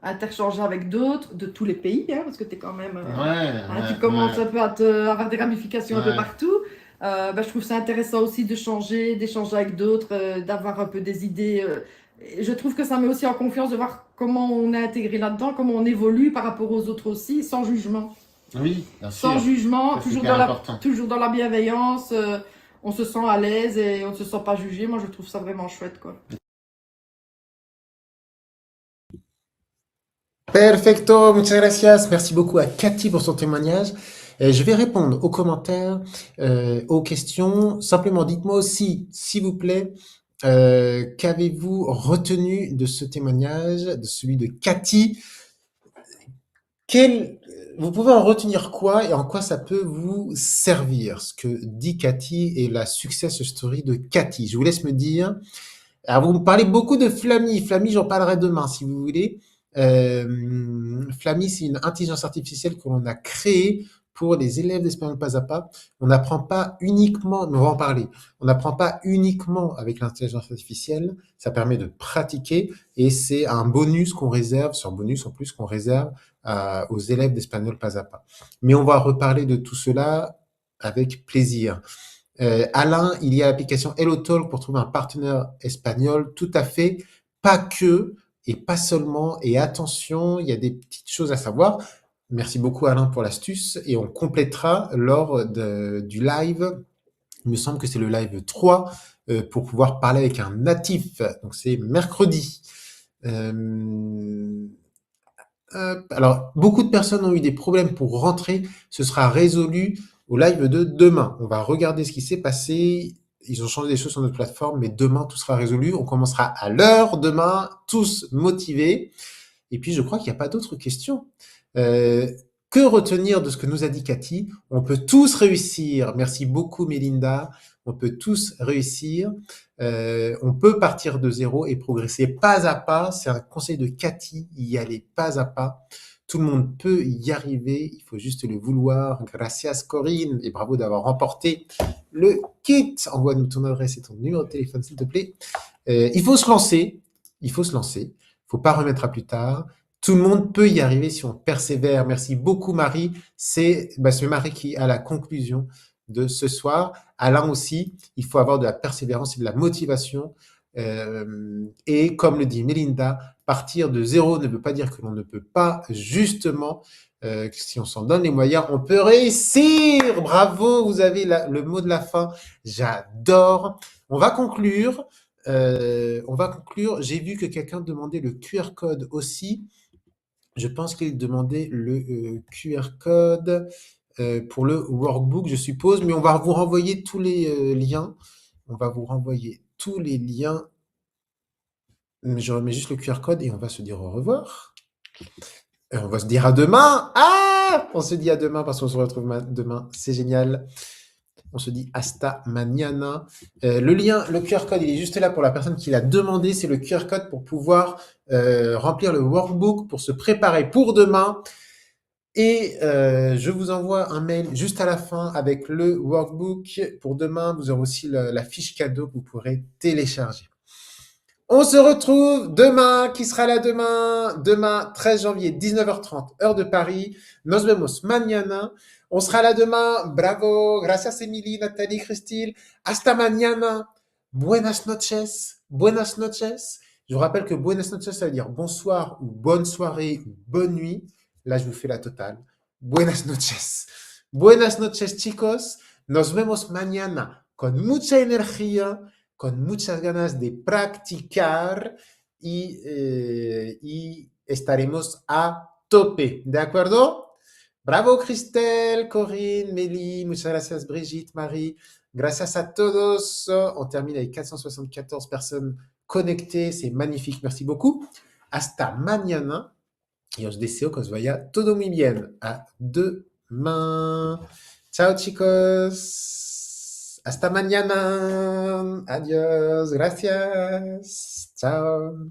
interchanger avec d'autres de tous les pays, hein, parce que tu es quand même... tu commences un peu à avoir des ramifications un peu Ouais. partout. Je trouve ça intéressant aussi de changer, d'échanger avec d'autres, d'avoir un peu des idées. Et je trouve que ça met aussi en confiance de voir comment on est intégré là-dedans, comment on évolue par rapport aux autres aussi, sans jugement. Oui, bien Sans sûr. jugement, Ça, c'est toujours hyper dans la, important. toujours dans la bienveillance. On se sent à l'aise et on ne se sent pas jugé. Moi, je trouve ça vraiment chouette, quoi. Perfecto, muchas gracias. Merci beaucoup à Cathy pour son témoignage. Je vais répondre aux commentaires, aux questions. Simplement, dites-moi aussi, s'il vous plaît, qu'avez-vous retenu de ce témoignage, de celui de Cathy? Vous pouvez en retenir quoi et en quoi ça peut vous servir, ce que dit Cathy et la success story de Cathy. Je vous laisse me dire. Alors, vous me parlez beaucoup de Flammy. Flammy, j'en parlerai demain, si vous voulez. Flammy, c'est une intelligence artificielle que l'on a créée pour les élèves d'Espagnol pas à pas. On n'apprend pas uniquement, mais on va en parler, on n'apprend pas uniquement avec l'intelligence artificielle, ça permet de pratiquer et c'est un bonus qu'on réserve, c'est un bonus en plus qu'on réserve aux élèves d'Espagnol pas à pas. Mais on va reparler de tout cela avec plaisir. Alain, il y a l'application HelloTalk pour trouver un partenaire espagnol, tout à fait, pas que et pas seulement. Et attention, il y a des petites choses à savoir. Merci beaucoup Alain pour l'astuce et on complétera lors du live. Il me semble que c'est le live 3 pour pouvoir parler avec un natif. Donc c'est mercredi. Alors, beaucoup de personnes ont eu des problèmes pour rentrer. Ce sera résolu au live de demain. On va regarder ce qui s'est passé. Ils ont changé des choses sur notre plateforme, mais demain, tout sera résolu. On commencera à l'heure demain, tous motivés. Et puis, je crois qu'il n'y a pas d'autres questions. Euh, que retenir de ce que nous a dit Cathy? On peut tous réussir. Merci beaucoup, Mélinda. On peut tous réussir. On peut partir de zéro et progresser pas à pas. C'est un conseil de Cathy, y aller pas à pas. Tout le monde peut y arriver, il faut juste le vouloir. Gracias Corinne et bravo d'avoir remporté le kit. Envoie-nous ton adresse et ton numéro de téléphone s'il te plaît. Il faut se lancer, il faut se lancer. Il faut pas remettre à plus tard. Tout le monde peut y arriver si on persévère. Merci beaucoup Marie. C'est Marie qui a la conclusion de ce soir. Alain aussi, il faut avoir de la persévérance et de la motivation. Et comme le dit Melinda, partir de zéro ne veut pas dire que l'on ne peut pas, justement, si on s'en donne les moyens, on peut réussir. Bravo, vous avez le mot de la fin. J'adore. On va conclure. J'ai vu que quelqu'un demandait le QR code aussi. Je pense qu'il demandait le QR code pour le workbook, je suppose, mais on va vous renvoyer tous les liens. On va vous renvoyer tous les liens. Je remets juste le QR code et on va se dire au revoir. Et on va se dire à demain. Ah, on se dit à demain parce qu'on se retrouve demain. C'est génial. On se dit hasta mañana. Le lien, le QR code, il est juste là pour la personne qui l'a demandé. C'est le QR code pour pouvoir remplir le workbook, pour se préparer pour demain. Et je vous envoie un mail juste à la fin avec le workbook. Pour demain, vous aurez aussi la fiche cadeau que vous pourrez télécharger. On se retrouve demain. Qui sera là demain? Demain, 13 janvier, 19h30, heure de Paris. Nos vemos mañana. On sera là demain. Bravo. Gracias, Emily, Nathalie, Christine. Hasta mañana. Buenas noches. Buenas noches. Je vous rappelle que buenas noches, ça veut dire bonsoir ou bonne soirée ou bonne nuit. Là, je vous fais la totale. Buenas noches. Buenas noches, chicos. Nos vemos mañana con mucha energía, con muchas ganas de practicar y estaremos a tope. ¿De acuerdo? Bravo, Christelle, Corinne, Mélie. Muchas gracias, Brigitte, Marie. Gracias a todos. On termine avec 474 personnes connectées. C'est magnifique. Merci beaucoup. Hasta mañana. Y os deseo que os vaya todo muy bien. A demain. Ciao, chicos. Hasta mañana. Adiós. Gracias. Ciao.